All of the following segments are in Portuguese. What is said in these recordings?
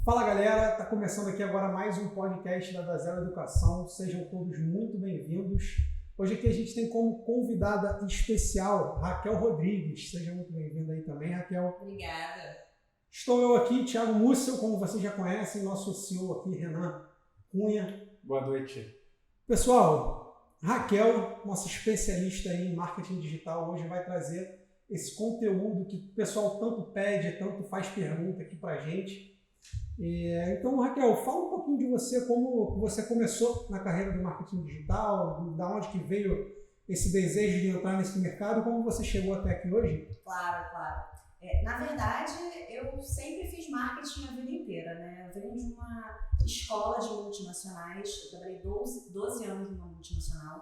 Fala galera, está começando aqui agora mais um podcast da Zero Educação, sejam todos muito bem-vindos. Hoje aqui a gente tem como convidada especial Raquel Rodrigues, seja muito bem-vinda aí também, Raquel. Obrigada. Estou eu aqui, Thiago Mussel, como vocês já conhecem, nosso CEO aqui, Renan Cunha. Boa noite. Pessoal, Raquel, nossa especialista em marketing digital, hoje vai trazer esse conteúdo que o pessoal tanto pede, tanto faz pergunta aqui pra gente. Então, Raquel, fala um pouquinho de você, como você começou na carreira do marketing digital, da onde que veio esse desejo de entrar nesse mercado, como você chegou até aqui hoje? Claro. Na verdade, eu sempre fiz marketing a vida inteira, né? Eu venho de uma escola de multinacionais, eu trabalhei 12 anos numa multinacional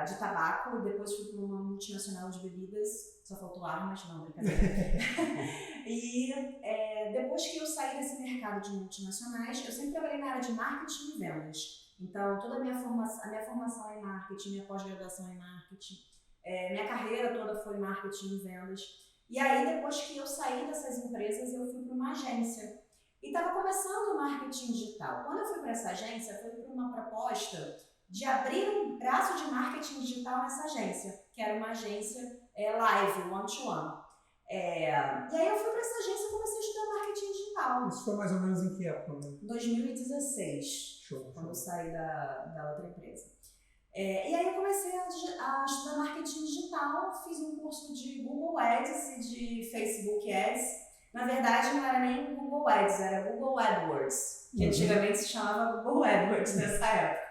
de tabaco, depois fui para uma multinacional de bebidas, só faltou armas, não, brincadeira. E depois que eu saí desse mercado de multinacionais, eu sempre trabalhei na área de marketing e vendas. Então, toda a minha formação em marketing, minha pós-graduação em marketing, minha carreira toda foi marketing e vendas. E aí, depois que eu saí dessas empresas, eu fui para uma agência. E estava começando o marketing digital. Quando eu fui para essa agência, foi por uma proposta de abrir um braço de marketing digital nessa agência, que era uma agência live, one-to-one. E aí eu fui para essa agência e comecei a estudar marketing digital. Isso foi mais ou menos em que época? 2016, Show. Quando eu saí da outra empresa. E aí eu comecei a estudar marketing digital, fiz um curso de Google Ads e de Facebook Ads. Na verdade, não era nem Google Ads, era Google AdWords, que antigamente se chamava Google AdWords nessa época.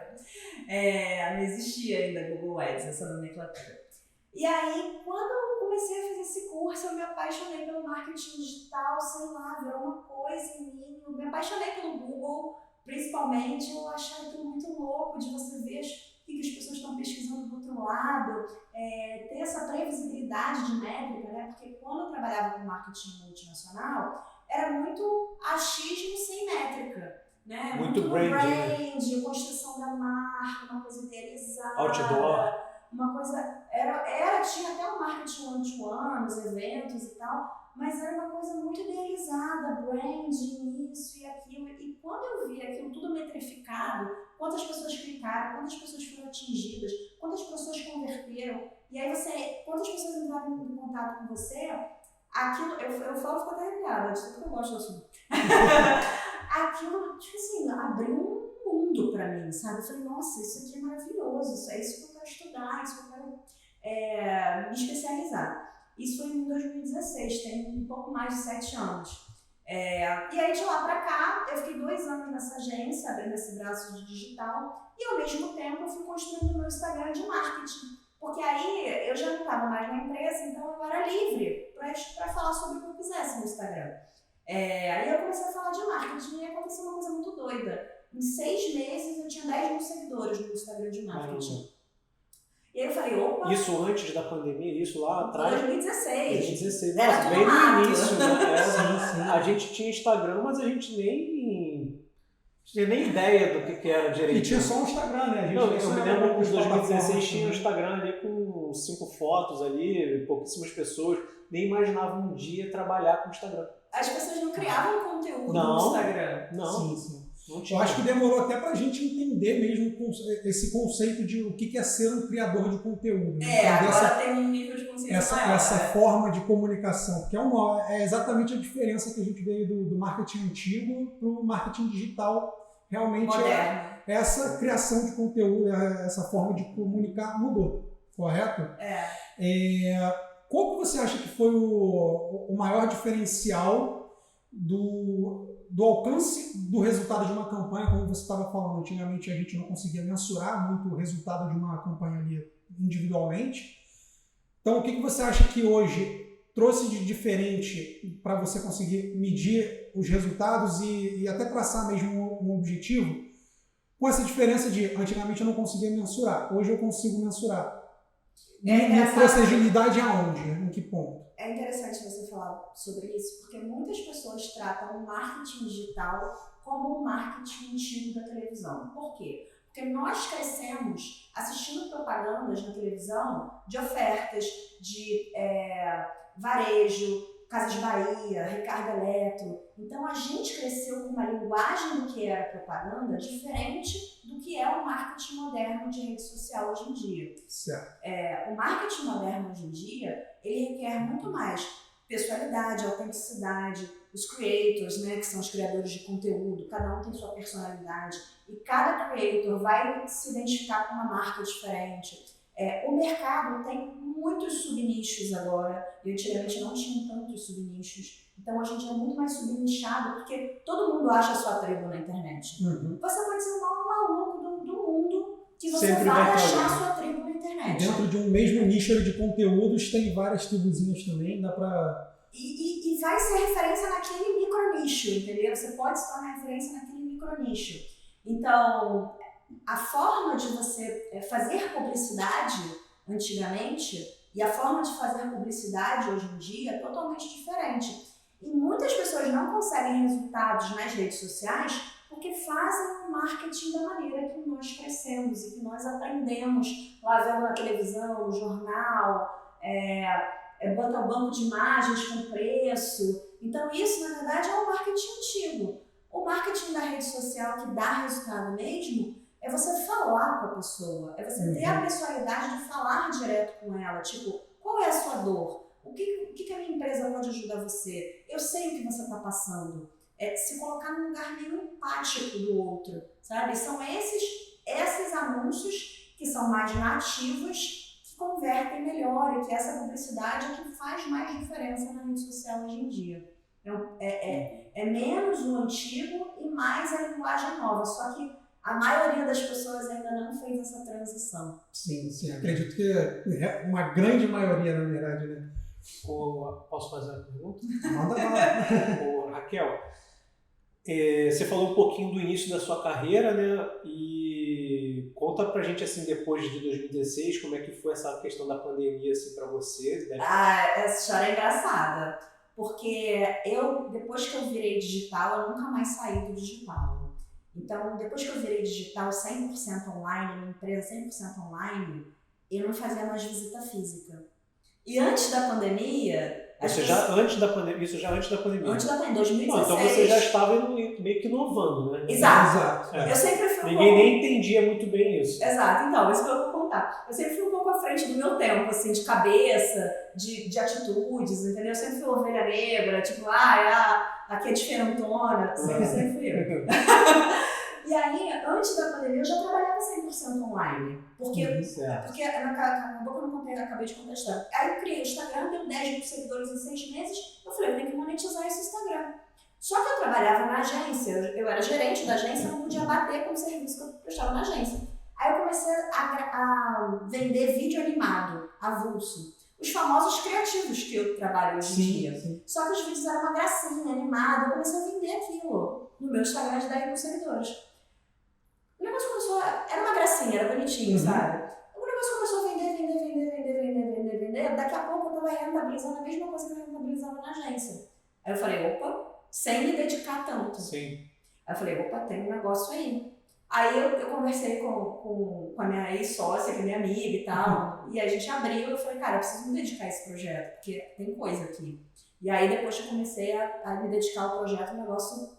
Não existia ainda Google Ads, essa nomenclatura. E aí, quando eu comecei a fazer esse curso, eu me apaixonei pelo marketing digital, sei lá, virou uma coisa em mim. Eu me apaixonei pelo Google, principalmente. Eu achava aquilo muito louco de você ver o que as pessoas estão pesquisando do outro lado, ter essa previsibilidade de métrica, né? Porque quando eu trabalhava com marketing multinacional, era muito achismo sem métrica. Né? Muito brand, construção da marca, uma coisa idealizada. Outdoor. Uma coisa, tinha até o marketing one-to-one, os eventos e tal, mas era uma coisa muito idealizada, branding, isso e aquilo. E quando eu vi aquilo tudo metrificado, quantas pessoas clicaram, quantas pessoas foram atingidas, quantas pessoas converteram, e aí quantas pessoas entraram em contato com você, aquilo, eu falo, fico até arrepiada, de tudo que eu gosto do assunto. Aquilo, tipo assim, abriu um mundo pra mim, sabe? Eu falei, nossa, isso aqui é maravilhoso, isso é isso que eu quero estudar, isso que eu quero me especializar. Isso foi em 2016, tem um pouco mais de 7 anos. E aí, de lá pra cá, eu fiquei 2 anos nessa agência, abrindo esse braço de digital, e ao mesmo tempo eu fui construindo o meu Instagram de marketing. Porque aí eu já não estava mais na empresa, então eu era livre para falar sobre o que eu quisesse no Instagram. Aí eu comecei a falar de marketing e aconteceu uma coisa muito doida. Em 6 meses eu tinha 10 mil seguidores no Instagram de marketing. E aí eu falei, opa... Isso antes da pandemia, isso lá atrás? 2016. Nossa, bem no início, né? Sim. A gente tinha Instagram, mas a gente nem tinha nem ideia do que era direito. E tinha só o Instagram, né? Eu me lembro que em 2016 tinha o Instagram ali com 5 fotos ali, pouquíssimas pessoas. Nem imaginava um dia trabalhar com o Instagram. As pessoas não criavam conteúdo no Instagram. Não. Sim. Não tinha. Eu acho que demorou até pra gente entender mesmo esse conceito de o que é ser um criador de conteúdo. Né? Agora tem um nível de consciência maior. Essa forma de comunicação, porque é exatamente a diferença que a gente veio do marketing antigo pro marketing digital. Realmente essa criação de conteúdo, essa forma de comunicar mudou, correto? Qual que você acha que foi o maior diferencial do alcance do resultado de uma campanha, como você estava falando? Antigamente a gente não conseguia mensurar muito o resultado de uma campanha ali individualmente. Então, o que você acha que hoje trouxe de diferente para você conseguir medir os resultados e até traçar mesmo um objetivo? Com essa diferença de, antigamente eu não conseguia mensurar, hoje eu consigo mensurar. E trouxe agilidade aonde? Em que ponto? É interessante você falar sobre isso, porque muitas pessoas tratam o marketing digital como o marketing antigo da televisão. Por quê? Porque nós crescemos assistindo propagandas na televisão de ofertas, de varejo, Casas Bahia, Ricardo Eletro. Então a gente cresceu com uma linguagem do que era propaganda diferente do que é o marketing moderno de rede social hoje em dia. Certo. O marketing moderno hoje em dia, ele requer muito mais pessoalidade, autenticidade, os creators, né, que são os criadores de conteúdo, cada um tem sua personalidade e cada creator vai se identificar com uma marca diferente. O mercado tem muitos subnichos agora, e antigamente não tinham tantos subnichos, então hoje em dia é muito mais subnichado, porque todo mundo acha a sua tribo na internet. Uhum. Você pode ser o maior maluco do mundo que você Sempre vai vai ter achar a alguém. sua tribo na internet. Dentro de um mesmo nicho de conteúdos, tem várias tribuzinhas também, dá pra... E vai ser referência naquele micronicho, entendeu? Você pode se tornar referência naquele micronicho. Então, a forma de você fazer publicidade antigamente e a forma de fazer publicidade hoje em dia é totalmente diferente. E muitas pessoas não conseguem resultados nas redes sociais porque fazem o marketing da maneira que nós crescemos e que nós aprendemos lá vendo na televisão, no jornal, bota o banco de imagens com preço. Então isso, na verdade, é um marketing antigo. O marketing da rede social que dá resultado mesmo é você falar com a pessoa, é você ter a pessoalidade de falar direto com ela, tipo, qual é a sua dor? O que a minha empresa pode ajudar você? Eu sei o que você está passando. Se colocar num lugar meio empático do outro, sabe? São esses anúncios que são mais nativos que convertem melhor e que essa publicidade é que faz mais diferença na rede social hoje em dia. Então, é menos o antigo e mais a linguagem nova, só que a maioria das pessoas ainda não fez essa transição. Sim, acredito que uma grande maioria, na verdade, né? Posso fazer uma pergunta? Manda lá. Raquel, você falou um pouquinho do início da sua carreira, né? E conta pra gente, assim, depois de 2016, como é que foi essa questão da pandemia, assim, pra você? Essa história é engraçada, porque depois que eu virei digital, eu nunca mais saí do digital. Então, depois que eu virei digital 100% online, minha empresa 100% online, eu não fazia mais visita física. E antes da pandemia... Isso já antes da pandemia? Antes da pandemia, 2016. Então você já estava meio que inovando, né? Exato. É. Eu sempre fui Ninguém nem entendia muito bem isso. Exato, então, isso que eu vou contar. Eu sempre fui um pouco à frente do meu tempo, assim, de cabeça, de atitudes, entendeu? Eu sempre fui ovelha negra, tipo, aqui é diferentona, sempre fui eu. E aí, antes da pandemia, eu já trabalhava 100% online. Porque acabou que eu não contei, acabei de contar a história. Aí eu criei o Instagram, deu 10 mil seguidores em 6 meses. Eu falei, eu tenho que monetizar esse Instagram. Só que eu trabalhava na agência, eu era gerente da agência, eu não podia bater com o serviço que eu prestava na agência. Aí eu comecei a vender vídeo animado, avulso. Os famosos criativos que eu trabalho hoje em dia. Sim. Só que os vídeos eram uma gracinha, animado, eu comecei a vender aquilo no meu Instagram de 10 mil seguidores. O negócio começou era uma gracinha, era bonitinho, sabe? O negócio começou a vender. Daqui a pouco eu tava rentabilizando a mesma coisa que eu rentabilizava na agência. Aí eu falei, opa, sem me dedicar tanto. Sim. Aí eu falei, opa, tem um negócio aí. Aí eu conversei com a minha ex-sócia, que é minha amiga e tal, e a gente abriu, eu falei, cara, eu preciso me dedicar a esse projeto, porque tem coisa aqui. E aí depois que eu comecei a me dedicar ao projeto, o negócio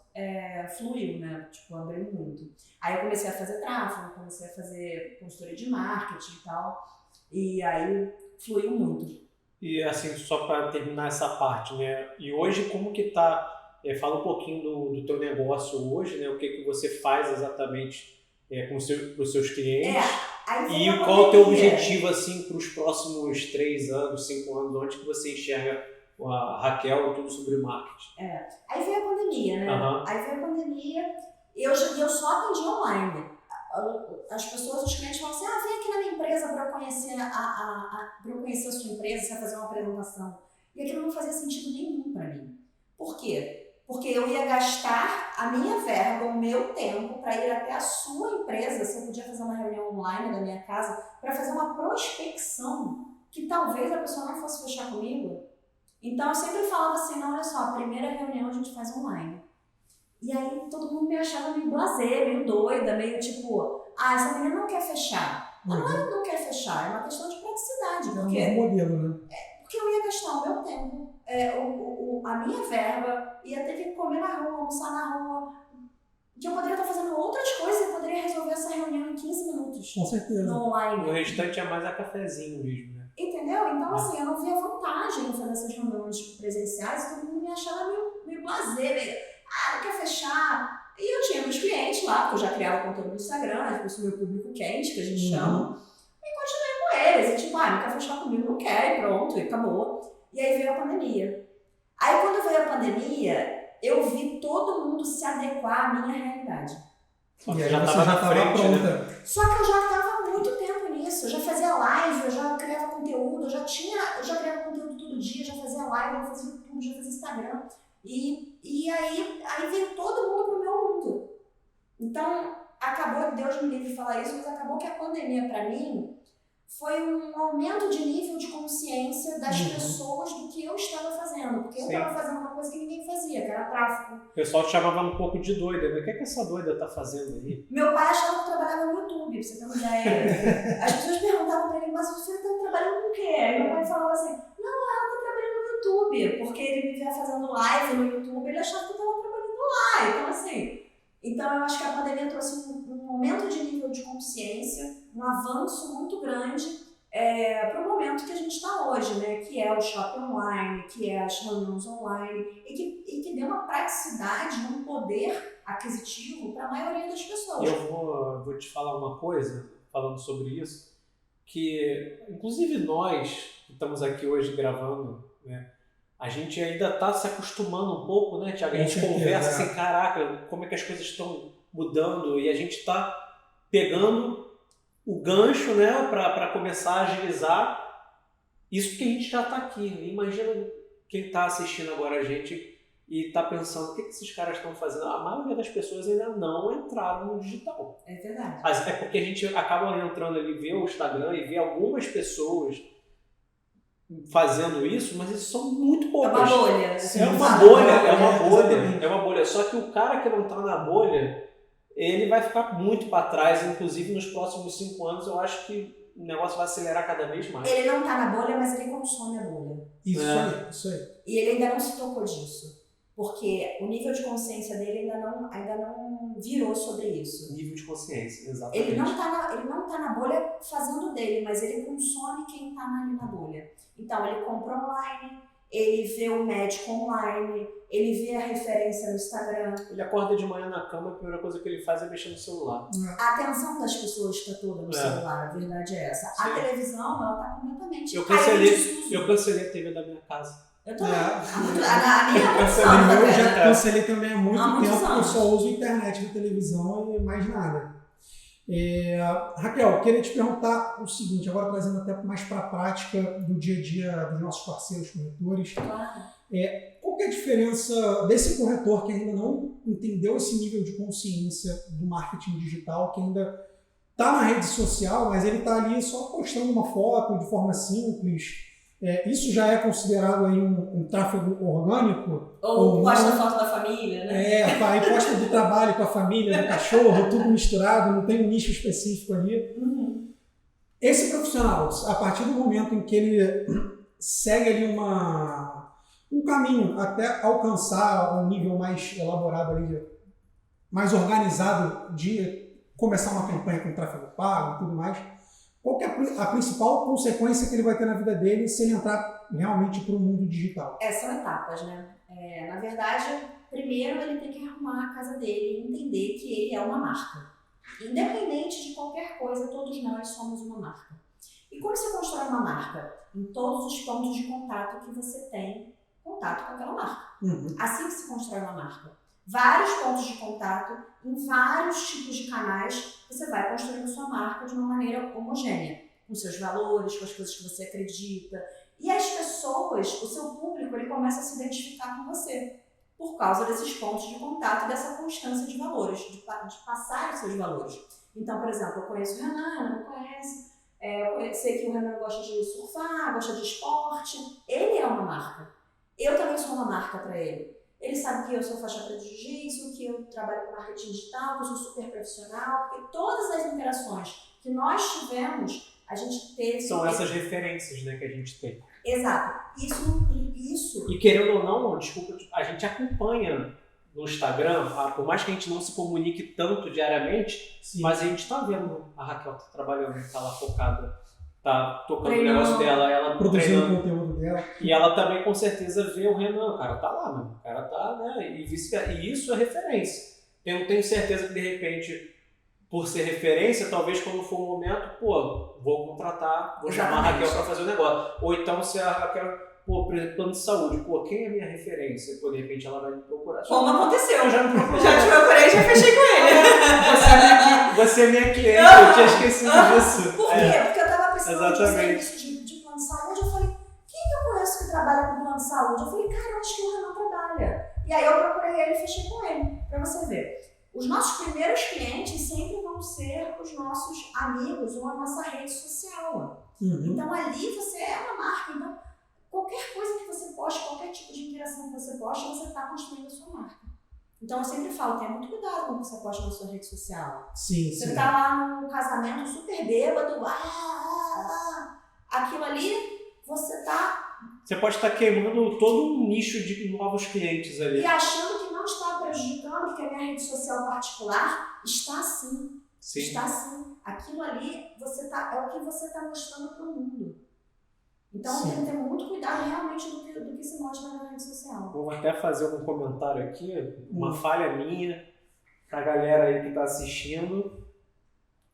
fluiu, né? Tipo, abriu muito. Aí eu comecei a fazer tráfego, comecei a fazer consultoria de marketing e tal, e aí fluiu muito. E assim, só para terminar essa parte, né? E hoje como que tá, fala um pouquinho do teu negócio hoje, né? O que você faz exatamente com os seus clientes e qual é o teu objetivo assim para os próximos 3 anos, 5 anos, onde que você enxerga a Raquel e tudo sobre marketing? Aí veio a pandemia, né? Aí veio a pandemia e eu só atendi online. As pessoas, os clientes falam assim, vem aqui na minha empresa para eu conhecer a sua empresa, você vai fazer uma apresentação. E aquilo não fazia sentido nenhum para mim. Por quê? Porque eu ia gastar a minha verba, o meu tempo, para ir até a sua empresa, se eu podia fazer uma reunião online da minha casa, para fazer uma prospecção que talvez a pessoa não fosse fechar comigo. Então eu sempre falava assim, não, olha só, a primeira reunião a gente faz online. E aí todo mundo me achava meio blasé, meio doida, meio tipo, essa menina não quer fechar. Não quer fechar, é uma questão de praticidade. É um novo modelo, né? Porque eu ia gastar o meu tempo a minha verba, ia ter que comer na rua, almoçar na rua, que eu poderia estar fazendo outras coisas e poderia resolver essa reunião em 15 minutos. Com certeza. No online. O restante é mais a cafezinho mesmo, né? Entendeu? Então, assim, eu não via vantagem em fazer essas reuniões presenciais, todo mundo me achava meio blasé, não quer fechar. E eu tinha meus clientes lá, porque eu já criava conteúdo no Instagram, isso meu público quente, que a gente chama, e continuei com eles. E tipo, não quer fechar comigo, não quer, e pronto, e acabou. E aí veio a pandemia. Aí quando veio a pandemia, eu vi todo mundo se adequar à minha realidade. Só que E aí já você estava já na estava frente, pronta. né? Só que eu já estava há muito tempo nisso, eu já fazia live, eu já criava conteúdo, eu já criava conteúdo todo dia, já fazia live, já fazia YouTube, já fazia Instagram. E aí veio todo mundo pro meu mundo. Então, acabou, Deus me livre de falar isso, mas acabou que a pandemia para mim foi um aumento de nível de consciência das pessoas do que eu estava fazendo. Porque eu estava fazendo uma coisa que ninguém fazia, que era tráfico. O pessoal te chamava um pouco de doida, né? O que essa doida tá fazendo aí? Meu pai achava que eu trabalhava no YouTube, pra você ter uma ideia. As pessoas perguntavam pra ele, mas você tá trabalhando com o quê? Aí meu pai falava assim, não, ela tá trabalhando no YouTube. Porque ele me via fazendo live no YouTube, ele achava que eu tava trabalhando lá. Então, assim... Então, eu acho que a pandemia trouxe um aumento de nível de consciência, um avanço muito grande para o momento que a gente está hoje, né? Que é o shopping online, que é as reuniões online, e que deu uma praticidade, um poder aquisitivo para a maioria das pessoas. Eu vou te falar uma coisa, falando sobre isso, que, inclusive nós, que estamos aqui hoje gravando, né? A gente ainda está se acostumando um pouco, né, Thiago? A gente conversa assim, caraca, como é que as coisas estão mudando, e a gente está pegando o gancho, né, para começar a agilizar isso, porque a gente já está aqui. Imagina quem está assistindo agora a gente e está pensando, o que esses caras estão fazendo? A maioria das pessoas ainda não entraram no digital. É verdade. É porque a gente acaba entrando ali, vê o Instagram e vê algumas pessoas fazendo isso, mas isso são muito poucas. É uma bolha. É uma bolha. Só que o cara que não está na bolha, ele vai ficar muito para trás, inclusive nos próximos 5 anos eu acho que o negócio vai acelerar cada vez mais. Ele não está na bolha, mas ele consome a bolha. Isso aí. E ele ainda não se tocou disso. Porque o nível de consciência dele ainda não virou sobre isso. Nível de consciência, exatamente. Ele não tá na bolha fazendo dele, mas ele consome quem está ali na bolha. Então, ele compra online, ele vê o médico online, ele vê a referência no Instagram. Ele acorda de manhã na cama, a primeira coisa que ele faz é mexer no celular. A atenção das pessoas está toda no celular, a verdade é essa. Sim. A televisão, ela está completamente... Eu cancelei a TV da minha casa. Eu também. A minha atenção. Eu já cancelei também há muito tempo, anos. eu só uso internet na televisão e mais nada. Raquel, queria te perguntar o seguinte, agora trazendo até mais para a prática do dia a dia dos nossos parceiros corretores. Claro. Qual que é a diferença desse corretor que ainda não entendeu esse nível de consciência do marketing digital, que ainda está na rede social, mas ele está ali só postando uma foto de forma simples? Isso já é considerado aí um tráfego orgânico? Ou posta foto da família, né? Aí posta do trabalho com a família, do cachorro, tudo misturado, não tem um nicho específico ali. Uhum. Esse profissional, a partir do momento em que ele segue ali um caminho até alcançar um nível mais elaborado ali, mais organizado de começar uma campanha com tráfego pago e tudo mais, qual que é a principal consequência que ele vai ter na vida dele se ele entrar realmente para o mundo digital? São etapas, né? Na verdade, primeiro ele tem que arrumar a casa dele e entender que ele é uma marca. Independente de qualquer coisa, todos nós somos uma marca. E como você constrói uma marca? Em todos os pontos de contato que você tem contato com aquela marca. Uhum. Assim que se constrói uma marca. Vários pontos de contato, em vários tipos de canais, você vai construindo sua marca de uma maneira homogênea, com seus valores, com as coisas que você acredita. E as pessoas, o seu público, ele começa a se identificar com você, por causa desses pontos de contato, dessa constância de valores, de passar os seus valores. Então, por exemplo, eu conheço o Renan, não conhece, eu sei que o Renan gosta de surfar, gosta de esporte, ele é uma marca. Eu também sou uma marca para ele. Ele sabe que eu sou faixa preta de jiu-jitsu, que eu trabalho com marketing digital, que eu sou super profissional, porque todas as interações que nós tivemos, a gente teve... São essas referências, né, que a gente tem. Exato. Isso. E querendo ou não, desculpa, a gente acompanha no Instagram, por mais que a gente não se comunique tanto diariamente, Sim. mas a gente está vendo a Raquel tá trabalhando, está lá focada, tá tocando o Treinando. negócio dela, ela Produzindo o treinando. conteúdo dela. E ela também com certeza vê o Renan, o cara tá lá, mano. O cara tá, né? E vice-versa. E isso é referência. Eu não tenho certeza que de repente, por ser referência, talvez quando for o momento, pô, vou contratar, vou chamar a Raquel para fazer o negócio. Ou então se a Raquel, pô, plano de saúde, pô, quem é minha referência? Pô, de repente ela vai me procurar. Como aconteceu? Eu já me procurei. Já te procurei, já fechei com ele. Você é minha cliente, eu tinha esquecido disso. Por quê? Porque eu tava precisando de um Exatamente. serviço de plano de saúde. Eu falei, quem que eu conheço que trabalha com plano de saúde? Eu falei, cara, eu acho que o Renan trabalha. E aí eu procurei ele e fechei com ele, pra você ver. Os nossos primeiros clientes sempre vão ser os nossos amigos ou a nossa rede social. Uhum. Então ali você é uma marca. Então qualquer coisa que você poste, qualquer tipo de interação que você poste, você está construindo a sua marca. Então eu sempre falo, tenha muito cuidado com o que você posta na sua rede social. Sim, Você sim. tá lá num casamento super bêbado, aquilo ali, você tá... Você pode estar queimando todo um nicho de novos clientes ali. E achando que não está prejudicando, porque a minha rede social particular está assim. Sim. Está assim. Aquilo ali é o que você está mostrando para o mundo. Então tem que ter muito cuidado realmente do que se mostra na rede social. Vou até fazer um comentário aqui, uma falha minha, pra galera aí que está assistindo.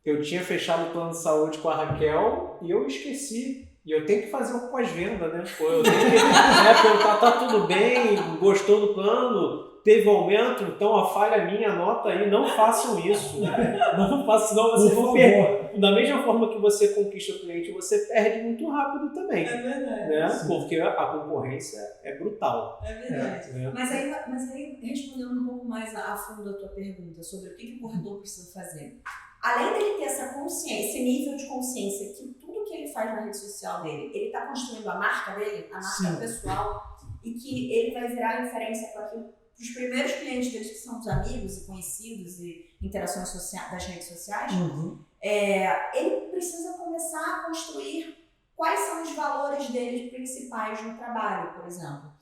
Eu tinha fechado o plano de saúde com a Raquel e eu esqueci. E eu tenho que fazer um pós-venda, né? Pô, eu tenho que perguntar, tá tudo bem, gostou do plano, teve aumento, então a falha minha, anota aí, não façam isso. Não façam, senão você Por não perde. Da mesma forma que você conquista o cliente, você perde muito rápido também. É verdade. Né? Porque a concorrência é brutal. É verdade. Né? Mas aí, respondendo um pouco mais a fundo a tua pergunta sobre o que o corretor precisa fazer. Além dele ter essa consciência, esse nível de consciência que tudo que ele faz na rede social dele, ele está construindo a marca dele, a marca Sim. pessoal, e que ele vai virar referência para os primeiros clientes deles, que são os amigos e conhecidos e interações sociais, das redes sociais, Uhum. ele precisa começar a construir quais são os valores dele principais no trabalho, por exemplo.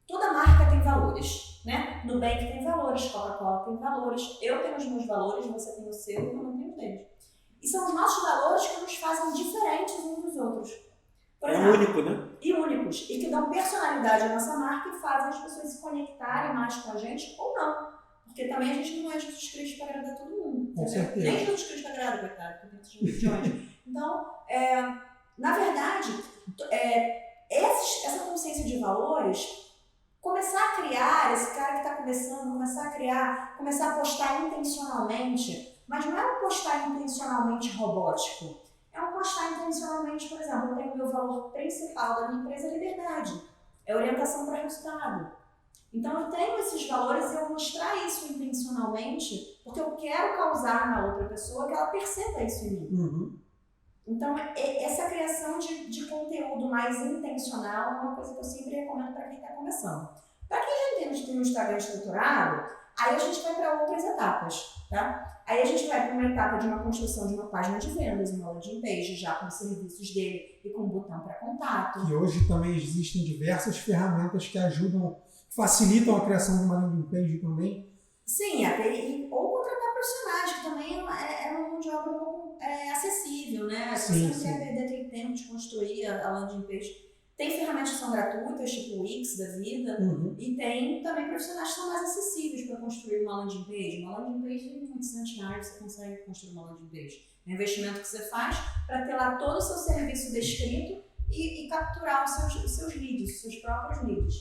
Toda marca tem valores, né? Nubank tem valores, Coca-Cola tem valores, eu tenho os meus valores, você tem o seu, eu não tenho os deles. E são os nossos valores que nos fazem diferentes uns dos outros. Por exemplo, único, né? E únicos, e que dão personalidade à nossa marca e fazem as pessoas se conectarem mais com a gente ou não. Porque também a gente não é Jesus Cristo para agradar todo mundo. Com Entendeu? certeza. Nem Jesus Cristo agrada, coitado, porque tem essas religiões. Então, na verdade, essa consciência de valores, começar a criar, esse cara que está começando, começar a postar intencionalmente, mas não é um postar intencionalmente robótico, é um postar intencionalmente, por exemplo, eu tenho o meu valor principal da minha empresa, liberdade, é orientação para resultado. Então eu tenho esses valores e eu mostrar isso intencionalmente, porque eu quero causar na outra pessoa que ela perceba isso em mim. Uhum. Então, essa criação de conteúdo mais intencional é uma coisa que eu sempre recomendo para quem está começando. Para quem já tem um Instagram estruturado, aí a gente vai para outras etapas, tá? Aí a gente vai para uma etapa de uma construção de uma página de vendas, uma landing page, já com os serviços dele e com um botão para contato. E hoje também existem diversas ferramentas que ajudam, facilitam a criação de uma landing page também. Sim, ou contratar profissionais, que também é uma mão de obra um pouco acessível, né? Se Sim, você não quer perder aquele tempo de construir a landing page. Tem ferramentas que são gratuitas, tipo o Wix da vida, Uhum. e tem também profissionais que são mais acessíveis para construir uma landing page. Uma landing page de R$800 você consegue construir uma landing page. É um investimento que você faz para ter lá todo o seu serviço descrito e capturar os seus leads, os seus próprios leads.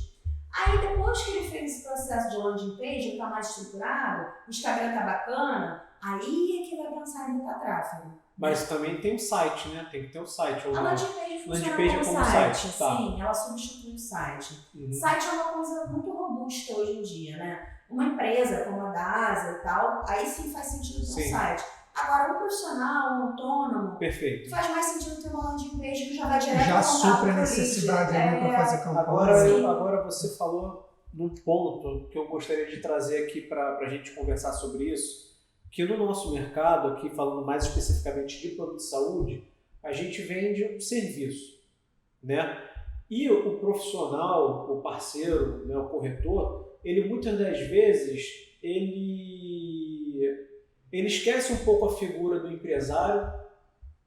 Aí depois que ele fez esse processo de landing page, ele está mais estruturado, o Instagram está bacana, aí é que vai pensar em botar tráfego. Mas também tem um site, né? Tem que ter um site. A landing page funciona page é como como site, site, tá. sim, ela substitui o site. Uhum. Site é uma coisa muito robusta hoje em dia, né? Uma empresa como a DASA e tal, aí sim faz sentido ter um site. Agora, um profissional, um autônomo, Perfeito. faz mais sentido ter uma landing page que já vai direto Já contato supre a com o necessidade lead. ali para fazer campanha. Agora você falou num ponto que eu gostaria de trazer aqui para a gente conversar sobre isso, que no nosso mercado, aqui falando mais especificamente de plano de saúde, a gente vende um serviço, né? E o profissional, o parceiro, né, o corretor, ele muitas das vezes, ele esquece um pouco a figura do empresário,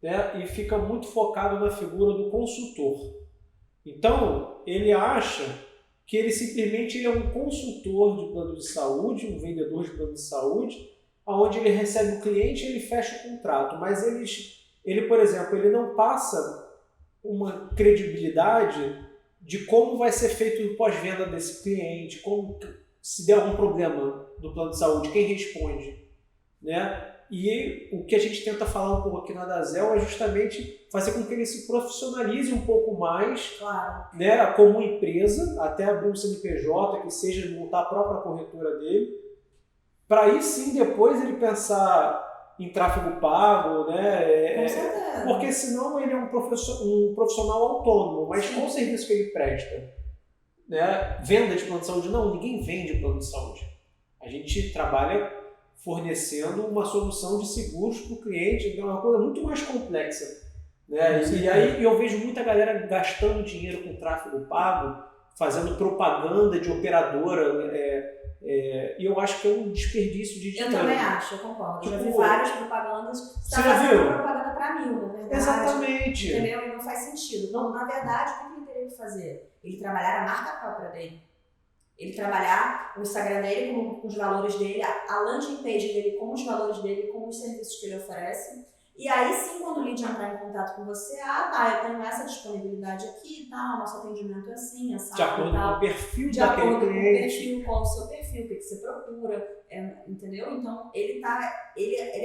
né, e fica muito focado na figura do consultor. Então, ele acha que ele simplesmente é um consultor de plano de saúde, um vendedor de plano de saúde, onde ele recebe o cliente e ele fecha o contrato. Mas ele, por exemplo, ele não passa uma credibilidade de como vai ser feito o pós-venda desse cliente, como, se der algum problema do plano de saúde, quem responde, né? E o que a gente tenta falar um pouco aqui na Dazel é justamente fazer com que ele se profissionalize um pouco mais, Claro. né, como empresa, até abrir um CNPJ, que seja montar a própria corretora dele, para aí sim depois ele pensar em tráfego pago, né? Com certeza. Porque senão ele é um profissional autônomo, mas com o serviço que ele presta, né? Venda de plano de saúde, não, ninguém vende plano de saúde. A gente trabalha fornecendo uma solução de seguros para o cliente, então é uma coisa muito mais complexa, né? E aí eu vejo muita galera gastando dinheiro com tráfego pago, fazendo propaganda de operadora, e eu acho que é um desperdício de dinheiro. Eu também acho, eu concordo. Tipo, já vi várias propagandas. Você já fazendo viu? propaganda para mil, na verdade. Exatamente. Entendeu? E não faz sentido. Não, na verdade, o que ele teria que fazer? Ele trabalhar a marca própria dele. Ele trabalhar o Instagram dele com os valores dele, a landing page dele com os valores dele, com os serviços que ele oferece. E aí sim, quando o lead entrar em contato com você, eu tenho essa disponibilidade aqui e tal, nosso atendimento é assim, essa de acordo com o perfil de daquele acordo com o cliente. perfil, qual o seu perfil, o que você procura, entendeu? Então, ele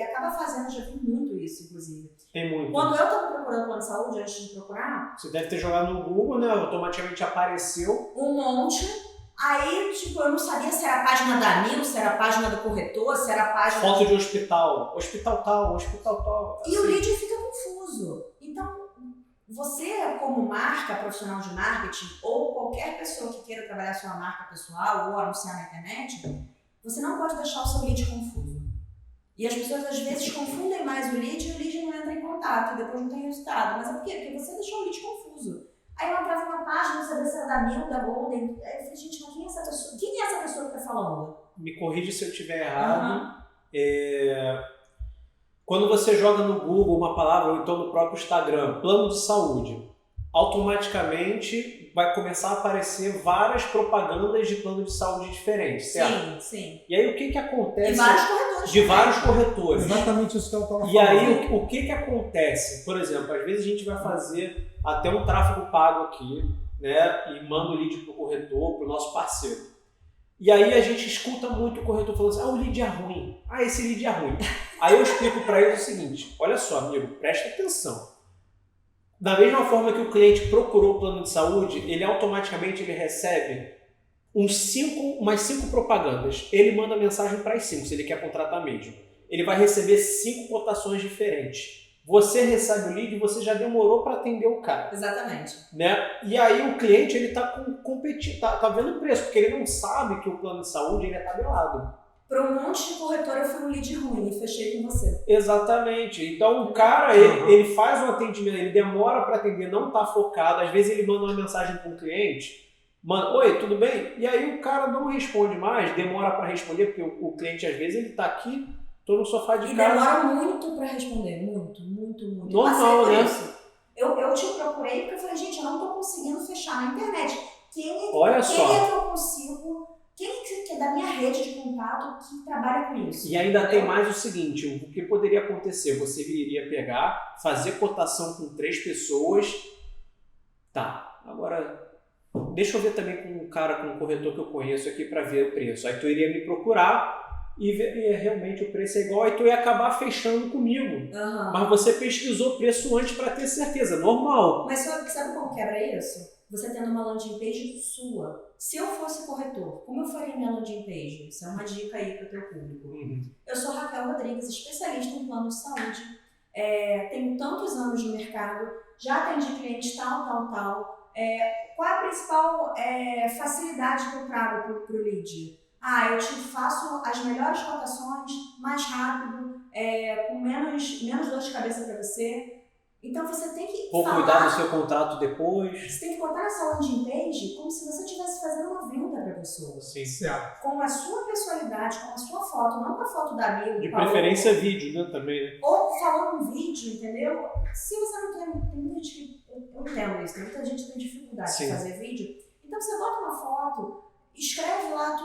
acaba fazendo, já vi muito isso, inclusive. Tem muito. Quando eu estava procurando plano de saúde, antes de procurar, Você deve ter jogado no Google, né? Automaticamente apareceu. um monte. Aí, tipo, eu não sabia se era a página da Nil, se era a página do corretor, se era a página... Foto de hospital. Hospital tal, hospital tal. E o lead fica confuso. Então, você, como marca, profissional de marketing, ou qualquer pessoa que queira trabalhar sua marca pessoal ou anunciar na internet, você não pode deixar o seu lead confuso. E as pessoas, às vezes, confundem mais o lead e o lead não entra em contato e depois não tem resultado. Mas é por quê? Porque você deixou o lead confuso. Aí eu entrava numa página, não sabia se era da Nil, da Golden. Aí eu falei, gente, mas quem é essa pessoa? Quem é essa pessoa que está falando? Me corrige se eu estiver errado. Quando você joga no Google uma palavra, ou então no próprio Instagram, plano de saúde, automaticamente vai começar a aparecer várias propagandas de plano de saúde diferentes, certo? Sim, sim. E aí o que acontece? E vários corretores. De vários corretores. Exatamente isso que eu estava falando. E aí o que acontece? Por exemplo, às vezes a gente vai fazer até um tráfego pago aqui, né? E manda o lead para o corretor, para o nosso parceiro. E aí a gente escuta muito o corretor falando assim, o lead é ruim. Esse lead é ruim. Aí eu explico para ele o seguinte, olha só, amigo, presta atenção. Da mesma forma que o cliente procurou o plano de saúde, ele automaticamente recebe umas 5 propagandas. Ele manda mensagem para as 5, se ele quer contratar mesmo. Ele vai receber 5 cotações diferentes. Você recebe o lead e você já demorou para atender o cara. Exatamente. Né? E aí o cliente ele está competindo, tá vendo o preço, porque ele não sabe que o plano de saúde ele é tabelado. Para um monte de corretor eu fui um lead ruim e fechei com você. Exatamente. Então o cara ele faz um atendimento, ele demora para atender, não está focado. Às vezes ele manda uma mensagem para um cliente, oi, tudo bem? E aí o cara não responde mais, demora para responder, porque o cliente às vezes ele está aqui, tô no sofá de casa. E demora muito para responder, muito. Normal, né? Eu te procurei porque eu falei, gente, eu não tô conseguindo fechar na internet. Quem é que eu consigo? Quem é que é da minha rede de contato que trabalha com isso? E ainda tem mais o seguinte, o que poderia acontecer? Você iria pegar, fazer cotação com 3 pessoas. Tá, agora deixa eu ver também com um cara, com um corretor que eu conheço aqui para ver o preço. Aí tu iria me procurar e realmente o preço é igual, aí tu ia acabar fechando comigo. Mas você pesquisou o preço antes para ter certeza, normal. Mas sabe como quebra isso? Você tendo uma landing page sua. Se eu fosse corretor, como eu faria minha landing page? Isso é uma dica aí para o teu público. Eu sou Raquel Rodrigues, especialista em plano de saúde. Tenho tantos anos de mercado, já atendi clientes tal. Qual é a principal facilidade que eu trago para o lead? Eu te faço as melhores cotações, mais rápido, com menos dor de cabeça para você. Então você tem que Ou cuidar do seu contrato depois. Você tem que botar nessa landing page como se você estivesse fazendo uma venda para a pessoa. Sim. Certo. Com a sua personalidade, com a sua foto, não com a foto da amigo. De preferência vídeo, né? Também, né? Ou falando um vídeo, entendeu? Se você não tem muita gente que. Eu entendo isso, tem muita gente que tem dificuldade Sim. de fazer vídeo. Então você bota uma foto, escreve lá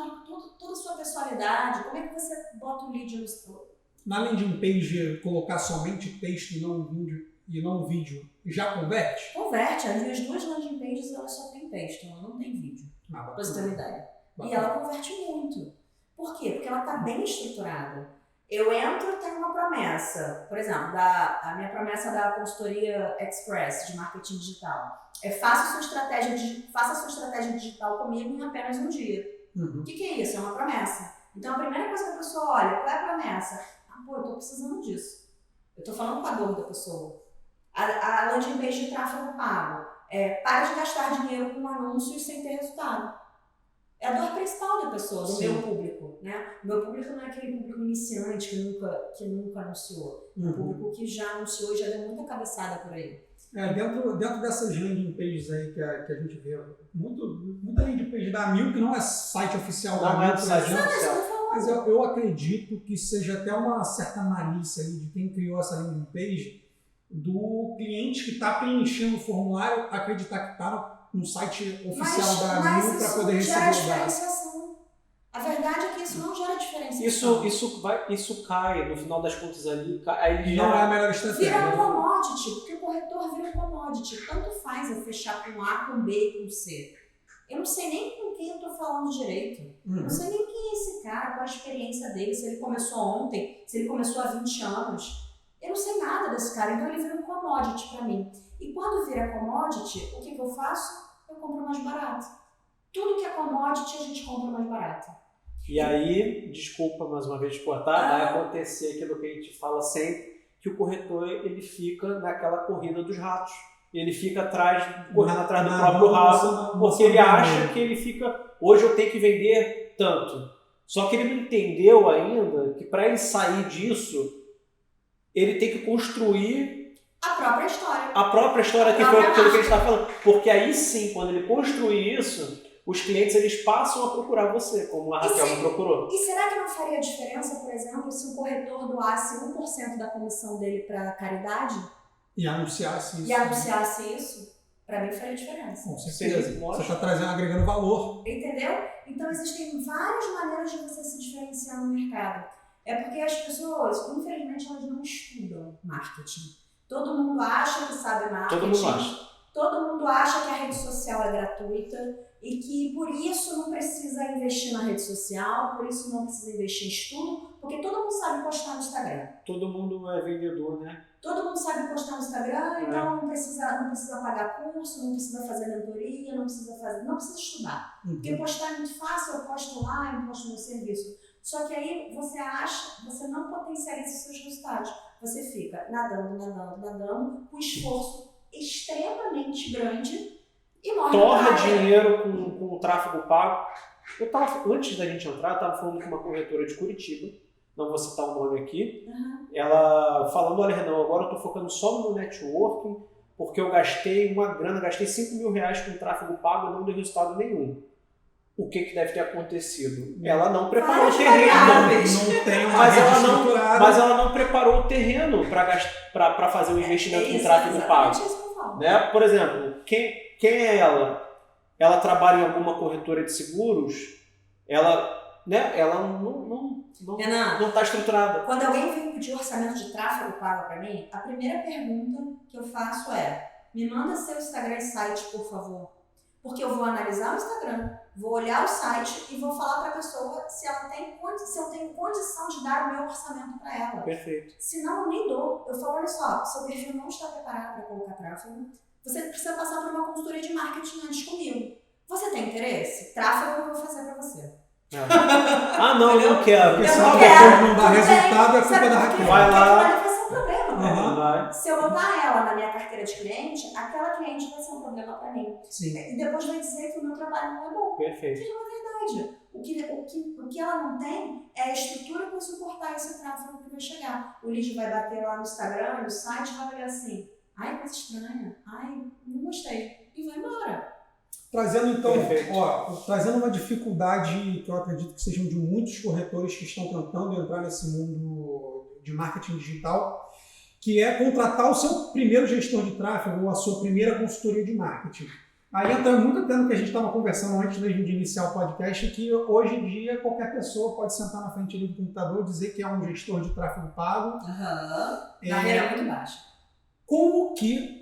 toda a sua personalidade, como é que você bota o lead no seu. Na landing page, colocar somente texto e não vídeo, já converte? Converte, as minhas duas landing pages elas só tem texto, ela não tem vídeo. Pra você ter uma ideia. E ela converte muito. Por quê? Porque ela está bem estruturada. Eu entro, tenho uma promessa. Por exemplo, a minha promessa da consultoria Express de marketing digital. Faça a sua estratégia digital comigo em apenas um dia. Uhum. O que é isso? É uma promessa. Então a primeira coisa que a pessoa olha, qual é a promessa? Eu estou precisando disso. Eu estou falando com a dor da pessoa. A landing page de tráfego pago. Para de gastar dinheiro com anúncios sem ter resultado. É a dor principal da pessoa, do meu público, né? O meu público não é aquele público iniciante que nunca anunciou. É um público que já anunciou e já deu muita cabeçada por aí. Dentro dessas landing pages aí que a gente vê, muita landing page da Milk não é site oficial da Não é Milk, do site por exemplo. oficial. Mas eu acredito que seja até uma certa malícia ali de quem criou essa landing page, do cliente que está preenchendo o formulário acreditar que está no site oficial da Milk para poder receber o dado. A verdade é que isso não gera diferenciação. Isso cai, no final das contas ali, aí Não é a melhor estratégia. Vira um commodity, porque o corretor vira um commodity. Tanto faz eu fechar com A, com B e com C. Eu não sei nem com quem eu estou falando direito. Eu não sei nem quem é esse cara, qual a experiência dele, se ele começou ontem, se ele começou há 20 anos. Eu não sei nada desse cara, então ele vira um commodity para mim. E quando vira commodity, o que eu faço? Eu compro mais barato. Tudo que é commodity a gente compra mais barato. E aí, desculpa mais uma vez de cortar, vai acontecer aquilo que a gente fala sempre, que o corretor ele fica naquela corrida dos ratos. Ele fica correndo atrás do próprio rato, porque ele acha que ele fica, hoje eu tenho que vender tanto. Só que ele não entendeu ainda que para ele sair disso, ele tem que construir a própria história. A própria história, que foi aquilo que a gente está falando. Porque aí sim, quando ele construir isso, os clientes eles passam a procurar você, como a Raquel me procurou. E será que não faria diferença, por exemplo, se um corretor doasse 1% da comissão dele para caridade? E anunciasse isso? Para mim faria diferença. Com certeza. Você está agregando valor. Entendeu? Então existem várias maneiras de você se diferenciar no mercado. É porque as pessoas, infelizmente, elas não estudam marketing. Todo mundo acha que sabe marketing. Todo mundo acha que a rede social é gratuita e que por isso não precisa investir na rede social, por isso não precisa investir em estudo, porque todo mundo sabe postar no Instagram. Todo mundo é vendedor, né? Todo mundo sabe postar no Instagram, então não precisa pagar curso, não precisa fazer mentoria, não precisa estudar. Porque postar é muito fácil, eu posto lá, eu posto meu serviço. Só que aí você não potencializa os seus resultados. Você fica nadando, com esforço extremamente grande e morre. Torra dinheiro com o tráfego pago. Antes da gente entrar, eu estava falando com uma corretora de Curitiba, não vou citar o nome aqui, ela falando, olha Renan, agora eu estou focando só no networking, porque eu gastei uma grana, gastei 5 mil reais com tráfego pago e não deu resultado nenhum. O que deve ter acontecido? Ela não preparou o terreno. Não tem uma rede estruturada. Mas ela não preparou o terreno para fazer o investimento com tráfego pago. Né? Por exemplo, quem é ela? Ela trabalha em alguma corretora de seguros, ela não está estruturada. Quando alguém vem pedir orçamento de tráfego pago para mim, a primeira pergunta que eu faço é: me manda seu Instagram e site, por favor. Porque eu vou analisar o Instagram, vou olhar o site e vou falar para a pessoa se eu tenho condição de dar o meu orçamento para ela. Perfeito. Senão eu nem dou. Eu falo, olha só, seu perfil não está preparado para colocar tráfego. Você precisa passar por uma consultoria de marketing antes comigo. Você tem interesse? Tráfego eu vou fazer para você. Não, eu não quero. Porque se não dá resultado, é culpa da Raquel. Vai lá. Vai ser um problema. Se eu botar ela na minha carteira de cliente, aquela cliente vai ser um problema para mim. Sim. E depois vai dizer que o meu trabalho não é bom. Perfeito. Que não é verdade. O que ela não tem é a estrutura para suportar esse tráfego que vai chegar. O lead vai bater lá no Instagram, no site, vai olhar assim: Ai, coisa estranha. Ai, não gostei. E vai embora. Trazendo então, Perfeito. trazendo uma dificuldade que eu acredito que sejam de muitos corretores que estão tentando entrar nesse mundo de marketing digital, que é contratar o seu primeiro gestor de tráfego ou a sua primeira consultoria de marketing. Aí entra muito até no que a gente estava conversando antes mesmo de iniciar o podcast, que hoje em dia qualquer pessoa pode sentar na frente ali do computador e dizer que é um gestor de tráfego pago. Barreira muito baixa. Como que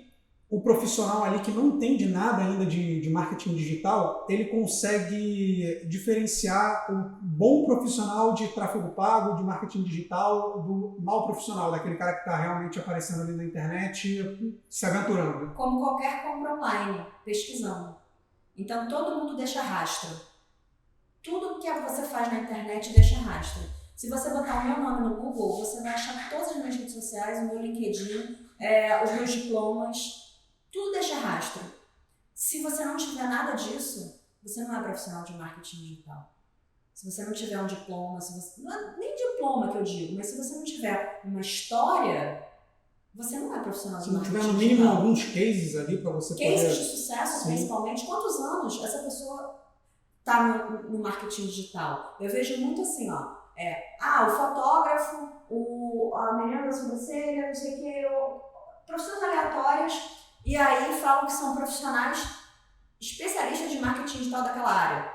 o profissional ali que não entende nada ainda de marketing digital, ele consegue diferenciar o bom profissional de tráfego pago, de marketing digital, do mau profissional, daquele cara que está realmente aparecendo ali na internet, se aventurando? Como qualquer compra online, pesquisando. Então todo mundo deixa rastro. Tudo que você faz na internet deixa rastro. Se você botar o meu nome no Google, você vai achar todas as minhas redes sociais, o meu LinkedIn, os meus diplomas, tudo deixa rastro. Se você não tiver nada disso, você não é profissional de marketing digital. Se você não tiver um diploma, não é nem diploma que eu digo, mas se você não tiver uma história, você não é profissional de marketing digital. Se não tiver no mínimo alguns cases ali para você poder... Cases de sucesso, principalmente. Quantos anos essa pessoa está no marketing digital? Eu vejo muito assim, o fotógrafo, a menina da sobrancelha, não sei o que, profissões aleatórias. E aí falam que são profissionais especialistas de marketing digital daquela área.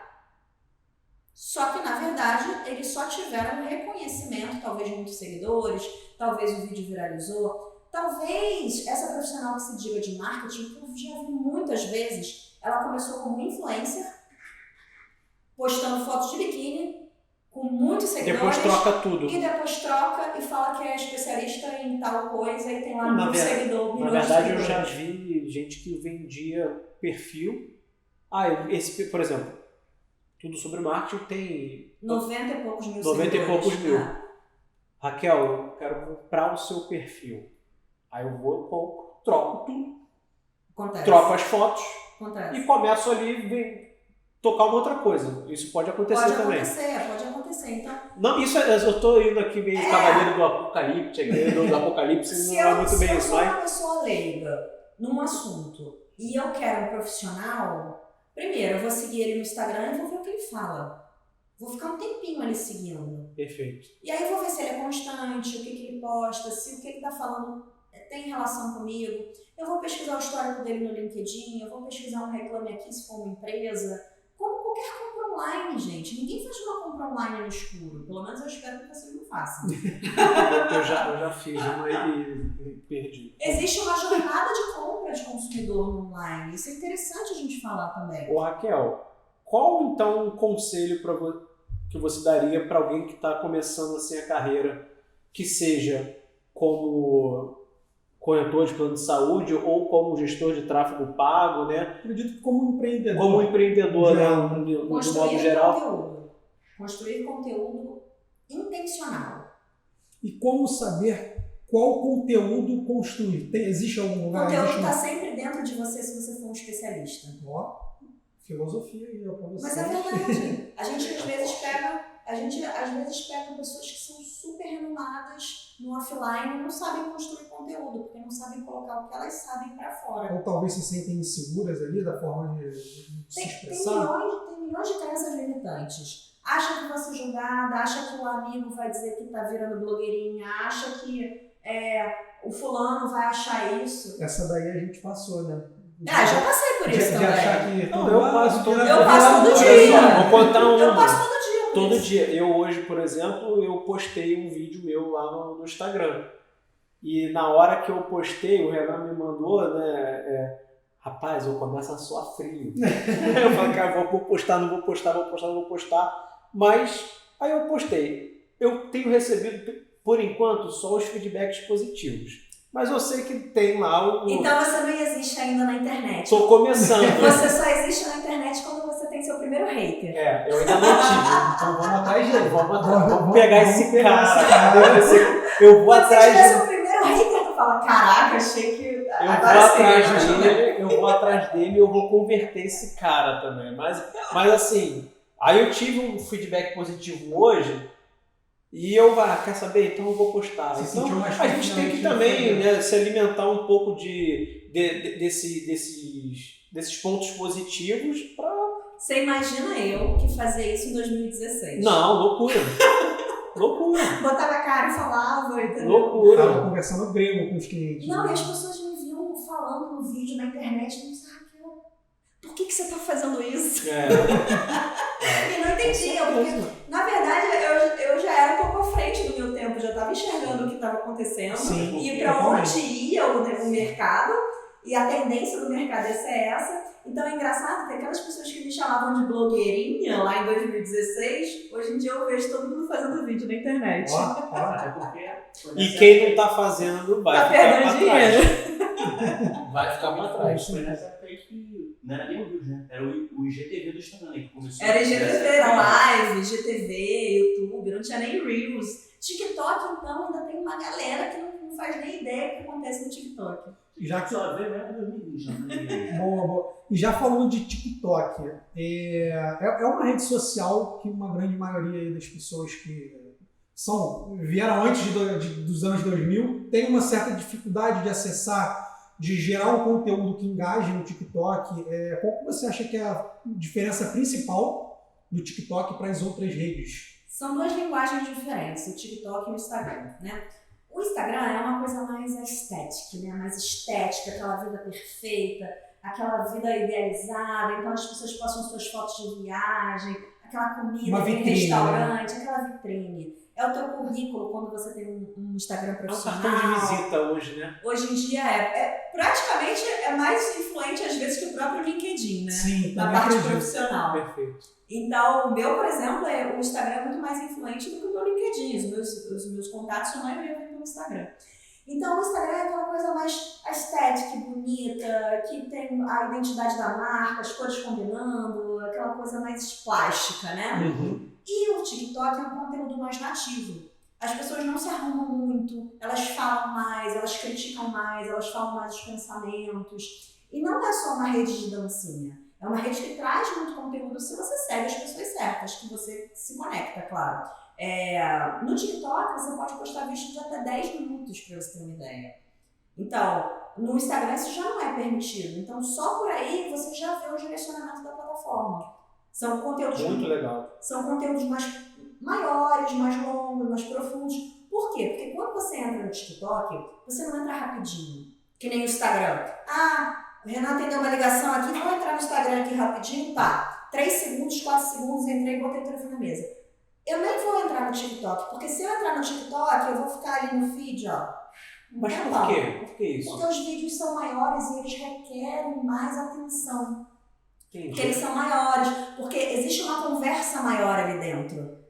Só que, na verdade, eles só tiveram um reconhecimento, talvez de muitos seguidores, talvez o vídeo viralizou, talvez essa profissional que se diga de marketing, que eu já vi muitas vezes, ela começou como influencer, postando fotos de biquíni, com muitos seguidores. Depois troca tudo. E depois troca e fala que é especialista em tal coisa e tem lá mil seguidores. Na verdade, eu já vi gente que vendia perfil. Por exemplo, tudo sobre marketing tem 90 e poucos mil 90 seguidores. e poucos mil. Raquel, eu quero comprar o seu perfil. Aí eu vou, troco tudo. Acontece. Troco as fotos. Acontece. E começo ali tocar uma outra coisa. Isso pode acontecer também. Pode acontecer. Então, não, isso eu tô indo aqui meio cavaleiro do apocalipse, do apocalipse, não é muito bem isso. Se eu sou uma pessoa leiga num assunto e eu quero um profissional, primeiro eu vou seguir ele no Instagram e vou ver o que ele fala. Vou ficar um tempinho ali seguindo. Perfeito. E aí eu vou ver se ele é constante, o que ele posta, se o que ele tá falando tem relação comigo. Eu vou pesquisar o histórico dele no LinkedIn, eu vou pesquisar um reclame aqui se for uma empresa. Como qualquer compra online, gente. Ninguém faz uma compra online no escuro. Pelo menos eu espero que vocês não façam. eu já fiz uma e perdi. Existe uma jornada de compra de consumidor no online. Isso é interessante a gente falar também. Ô Raquel, qual então um conselho que você daria para alguém que está começando assim a carreira, que seja como corretor de plano de saúde ou como gestor de tráfego pago, né? Acredito que como empreendedor. Como empreendedor, né? No modo geral. Construir conteúdo intencional. E como saber qual conteúdo construir? Existe algum lugar? O conteúdo está sempre dentro de você se você for um especialista. Filosofia aí, para você. Mas é verdade. A gente às vezes pega pessoas que são super renomadas no offline e não sabem construir conteúdo, porque não sabem colocar o que elas sabem para fora. Ou talvez se sentem inseguras ali da forma de se expressar. Tem milhões de crenças limitantes. Acha que vai ser julgada, acha que o amigo vai dizer que tá virando blogueirinha, acha que o fulano vai achar isso. Essa daí a gente passou, né? Já passei por isso também. Achar que não, eu passo todo dia. Eu passo todo dia. Vou contar um. Eu passo todo dia. Todo dia. Eu hoje, por exemplo, eu postei um vídeo meu lá no Instagram. E na hora que eu postei, o Renan me mandou, né? Rapaz, eu começo a suar frio. Eu falei, cara, vou postar, não vou postar. Mas aí eu postei. Eu tenho recebido, por enquanto, só os feedbacks positivos. Mas eu sei que tem lá o... Então você não existe ainda na internet. Estou começando. Você só existe na internet quando você tem seu primeiro hater. Eu ainda não tive. Então vamos atrás dele. Vamos pegar esse cara. Eu vou atrás dele. Se tiver seu primeiro hater, tu fala, caraca, achei que... Eu vou atrás dele e eu vou converter esse cara também. Mas assim, aí eu tive um feedback positivo hoje E eu, quer saber? Então eu vou postar. Então a gente tem que também, né, se alimentar um pouco desses pontos positivos para... Você imagina eu que fazia isso em 2016? Não, loucura. Loucura. Botava a cara e falava, entendeu? Loucura. Tava conversando grego com os clientes. Não, e as pessoas me viam falando no vídeo, na internet, e me diziam, Raquel, por que você tá fazendo isso? E não entendia, porque, na verdade, eu já era um pouco à frente do meu tempo, já estava enxergando o que estava acontecendo. Sim, e para onde ia o mercado, e a tendência do mercado ia ser essa. Então é engraçado que aquelas pessoas que me chamavam de blogueirinha lá em 2016, hoje em dia eu vejo todo mundo fazendo vídeo na internet. E quem não tá fazendo vai ficar pra trás. Vai ficar pra trás. Foi nessa época aí que não era nem o Reels, né? Era o IGTV do Instagram que começou. Era IGTV, era live, IGTV, YouTube, não tinha nem Reels. TikTok, então, ainda tem uma galera que não faz nem ideia do que acontece no TikTok. Já que só vê mesmo 2020. Boa. E já falando de TikTok, é uma rede social que uma grande maioria das pessoas que vieram antes dos anos 2000 tem uma certa dificuldade de acessar, de gerar um conteúdo que engaje no TikTok. Qual que você acha que é a diferença principal do TikTok para as outras redes? São duas linguagens diferentes, o TikTok e o Instagram, né? O Instagram é uma coisa mais estética, né? Mais estética, aquela vida perfeita, aquela vida idealizada, então as pessoas postam suas fotos de viagem, aquela comida em restaurante, né? Aquela vitrine. É o teu currículo quando você tem um Instagram profissional. É um cartão de visita hoje, né? Hoje em dia praticamente mais influente às vezes que o próprio LinkedIn, né? Sim, na parte profissional. Perfeito. Então, o meu, por exemplo, o Instagram é muito mais influente do que o meu LinkedIn. Os meus contatos, a maioria vem pelo Instagram. Então, o Instagram é aquela coisa mais estética, bonita, que tem a identidade da marca, as cores combinando, aquela coisa mais plástica, né? Uhum. E o TikTok é um conteúdo mais nativo. As pessoas não se arrumam muito, elas falam mais, elas criticam mais, elas falam mais os pensamentos. E não é só uma rede de dancinha. É uma rede que traz muito conteúdo se você segue as pessoas certas, que você se conecta, claro. No TikTok, você pode postar vídeos de até 10 minutos, para você ter uma ideia. Então, no Instagram isso já não é permitido. Então, só por aí você já vê o direcionamento da plataforma. São conteúdos muito legal. São conteúdos maiores, mais longos, mais profundos. Por quê? Porque quando você entra no TikTok, você não entra rapidinho, que nem o Instagram. O Renato atendeu uma ligação aqui, vou entrar no Instagram aqui rapidinho, tá. 3 segundos, 4 segundos, entrei e botei o telefone na mesa. Eu nem vou entrar no TikTok, porque se eu entrar no TikTok, eu vou ficar ali no feed, ó. Mas por quê? Por que isso? Porque os vídeos são maiores e eles requerem mais atenção. Entendi. Porque eles são maiores, porque existe uma conversa maior ali dentro.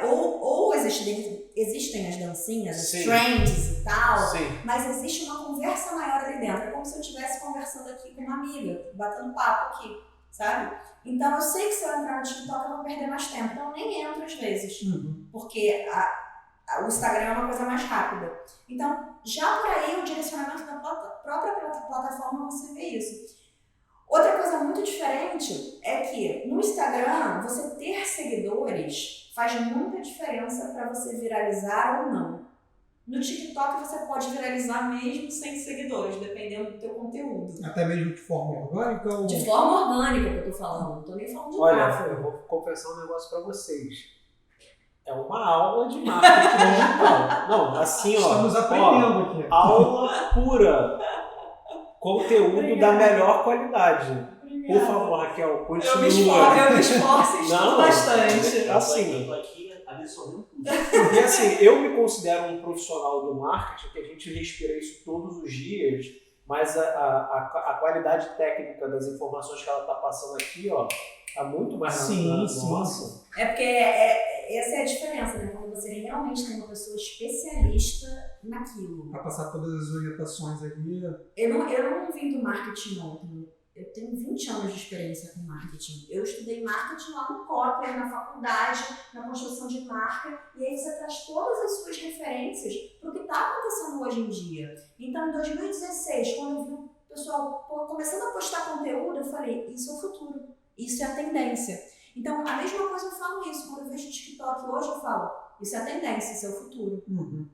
Ou existem as dancinhas, as trends e tal, mas existe uma conversa maior ali dentro. É como se eu estivesse conversando aqui com uma amiga, batendo papo aqui, sabe? Então eu sei que se eu entrar no TikTok eu vou perder mais tempo, então eu nem entro às vezes, porque o Instagram é uma coisa mais rápida. Então, já por aí, o direcionamento da própria plataforma, você vê isso. Outra coisa muito diferente é que no Instagram, você ter seguidores faz muita diferença para você viralizar ou não. No TikTok você pode viralizar mesmo sem seguidores, dependendo do teu conteúdo. Até mesmo de forma orgânica? Ou... De forma orgânica que eu tô falando, não tô nem falando de tráfego. Eu vou confessar um negócio para vocês. É uma aula de marketing digital. Não, assim, estamos aprendendo aqui. Aula pura. Conteúdo da melhor qualidade. Por favor, Raquel, continua. Eu me esforço e estudo bastante. Assim, eu tô aqui absorvendo tudo. Porque assim, eu me considero um profissional do marketing, que a gente respira isso todos os dias, mas a qualidade técnica das informações que ela está passando aqui, ó, tá muito mais nossa. É porque essa é a diferença, né? Quando você realmente tem uma pessoa especialista naquilo. Para passar todas as orientações ali. Eu não vim do marketing ontem. Eu tenho 20 anos de experiência com marketing. Eu estudei marketing lá no Kotler, na faculdade, na construção de marca, e aí você traz todas as suas referências para o que está acontecendo hoje em dia. Então, em 2016, quando eu vi o pessoal começando a postar conteúdo, eu falei, isso é o futuro, isso é a tendência. Então, a mesma coisa eu falo isso, quando eu vejo o TikTok hoje, eu falo, Isso é a tendência, isso é o futuro. Uhum.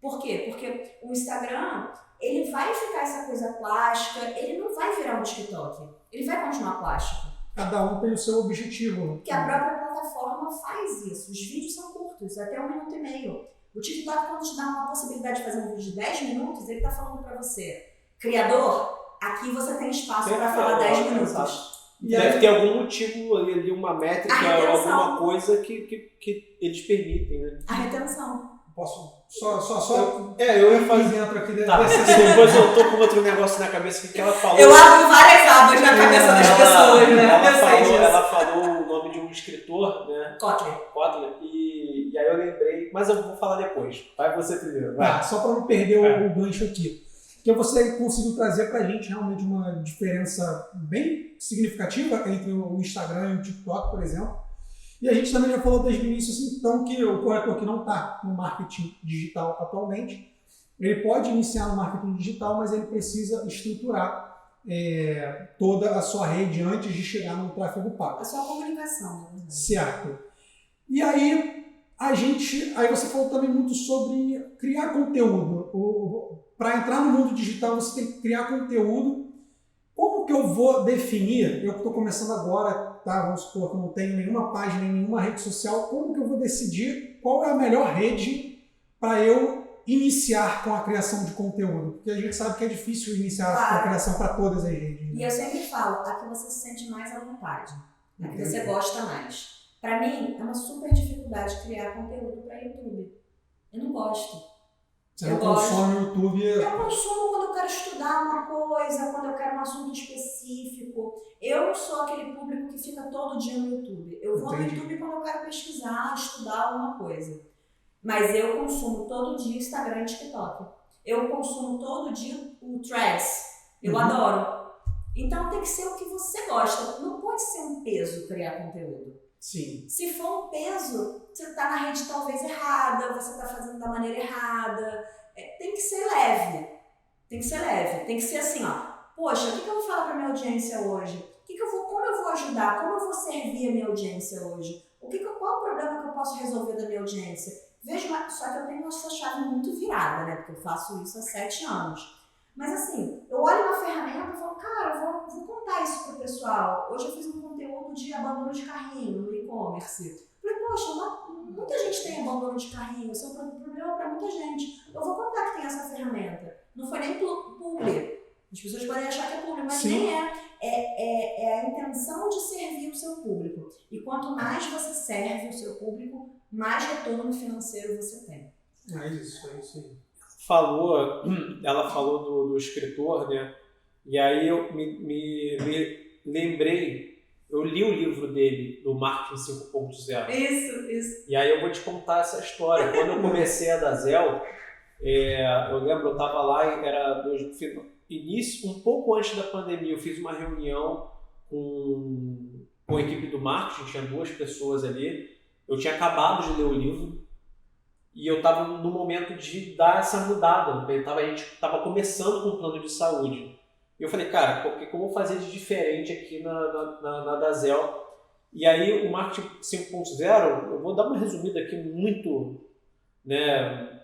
Por quê? Porque o Instagram, ele vai ficar essa coisa plástica, ele não vai virar um TikTok. Ele vai continuar plástico. Cada um tem o seu objetivo. Porque a própria plataforma faz isso. Os vídeos são curtos, até 1 minuto e meio. O TikTok, quando te dá uma possibilidade de fazer um vídeo de 10 minutos, ele está falando para você, criador, aqui você tem espaço para falar 10 minutos. E aí, deve ter algum motivo ali, uma métrica, alguma coisa que eles permitem, né? A retenção. posso só eu ia fazer. dentro aqui Depois eu tô com outro negócio na cabeça que ela falou. Eu abro várias abas na cabeça das pessoas, né? Ela falou o nome de um escritor, né? Kotler. E aí eu lembrei, mas eu vou falar depois. Vai você primeiro. Vai. só para não perder o gancho aqui. Porque você conseguiu trazer para a gente realmente uma diferença bem significativa entre o Instagram e o TikTok, por exemplo. E a gente também já falou desde o início, assim, então, que o corretor que não está no marketing digital atualmente, ele pode iniciar no marketing digital, mas ele precisa estruturar toda a sua rede antes de chegar no tráfego pago. A sua comunicação, né? Certo. E aí, aí você falou também muito sobre criar conteúdo. Para entrar no mundo digital, você tem que criar conteúdo. Como que eu vou definir? Eu estou começando agora, tá? Vamos supor que eu não tenho nenhuma página em nenhuma rede social. Como que eu vou decidir qual é a melhor rede para eu iniciar com a criação de conteúdo? Porque a gente sabe que é difícil iniciar com a criação para todas as redes. Né? E eu sempre falo, a que você se sente mais à vontade, a que você gosta mais. Para mim, é uma super dificuldade criar conteúdo para YouTube. Eu não gosto. Você não consome o YouTube? Eu consumo quando eu quero estudar uma coisa, quando eu quero um assunto específico. Eu não sou aquele público que fica todo dia no YouTube. Eu vou no YouTube quando eu quero pesquisar, estudar alguma coisa. Mas eu consumo todo dia Instagram e TikTok. Eu consumo todo dia o Threads. Eu adoro. Então tem que ser o que você gosta. Não pode ser um peso criar conteúdo. Sim. Se for um peso, você está na rede talvez errada, você está fazendo da maneira errada. Tem que ser leve. Tem que ser leve. Tem que ser assim, ó. Poxa, o que eu vou falar para minha audiência hoje? Como eu vou ajudar? Como eu vou servir a minha audiência hoje? Qual o problema que eu posso resolver da minha audiência? Veja, só que eu tenho essa chave muito virada, né? Porque eu faço isso há 7 anos. Mas assim, eu olho uma ferramenta e falo, cara, eu vou contar isso pro pessoal. Hoje eu fiz um conteúdo de abandono de carrinho no e-commerce. Falei, poxa, muita gente tem abandono de carrinho, isso é um problema para muita gente. Eu vou contar que tem essa ferramenta. Não foi nem publi. As pessoas podem achar que é publi, mas nem é. É a intenção de servir o seu público. E quanto mais você serve o seu público, mais retorno financeiro você tem. É isso aí. Ela falou do escritor, né? E aí eu me lembrei, eu li o livro dele, do Marketing 5.0. Isso. E aí eu vou te contar essa história. Quando eu comecei a Dazel, eu lembro, eu estava lá, era início, um pouco antes da pandemia, eu fiz uma reunião com a equipe do marketing, tinha 2 pessoas ali. Eu tinha acabado de ler o livro. E eu estava no momento de dar essa mudada, a gente estava começando com um plano de saúde. E eu falei, cara, o que eu vou fazer de diferente aqui na Dazel? E aí o Marketing 5.0, eu vou dar uma resumida aqui muito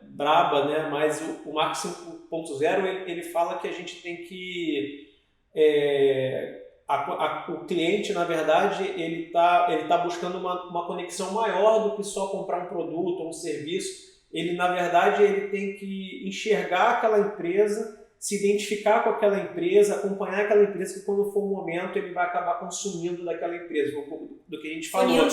braba, né? Mas o Marketing 5.0 ele fala que a gente tem que... o cliente, na verdade, ele tá buscando uma conexão maior do que só comprar um produto ou um serviço. Ele, na verdade, ele tem que enxergar aquela empresa, se identificar com aquela empresa, acompanhar aquela empresa, que quando for o momento ele vai acabar consumindo daquela empresa, um pouco do que a gente falou.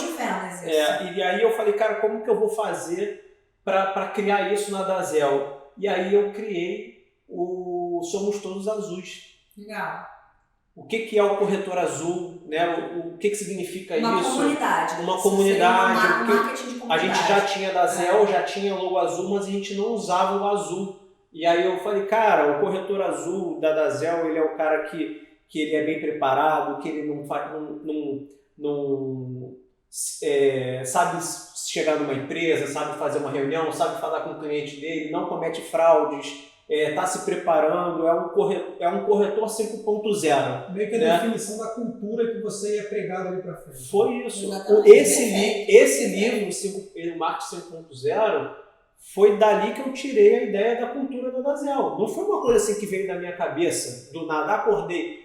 E aí eu falei, cara, como que eu vou fazer para criar isso na Dazel? E aí eu criei o Somos Todos Azuis. Legal. O que é o corretor azul, né? O que significa isso? Uma comunidade. A gente já tinha Dazel, já tinha logo azul, mas a gente não usava o azul. E aí eu falei, cara, o corretor azul da Dazel, ele é o cara que ele é bem preparado, que ele não sabe chegar numa empresa, sabe fazer uma reunião, sabe falar com o cliente dele, não comete fraudes, está se preparando, é um corretor 5.0. Meio que a né? definição da cultura que você ia pregado ali para frente. Foi isso. Exatamente. Esse livro, o Marketing 5.0, foi dali que eu tirei a ideia da cultura da Dazel. Não foi uma coisa assim que veio da minha cabeça, do nada, acordei.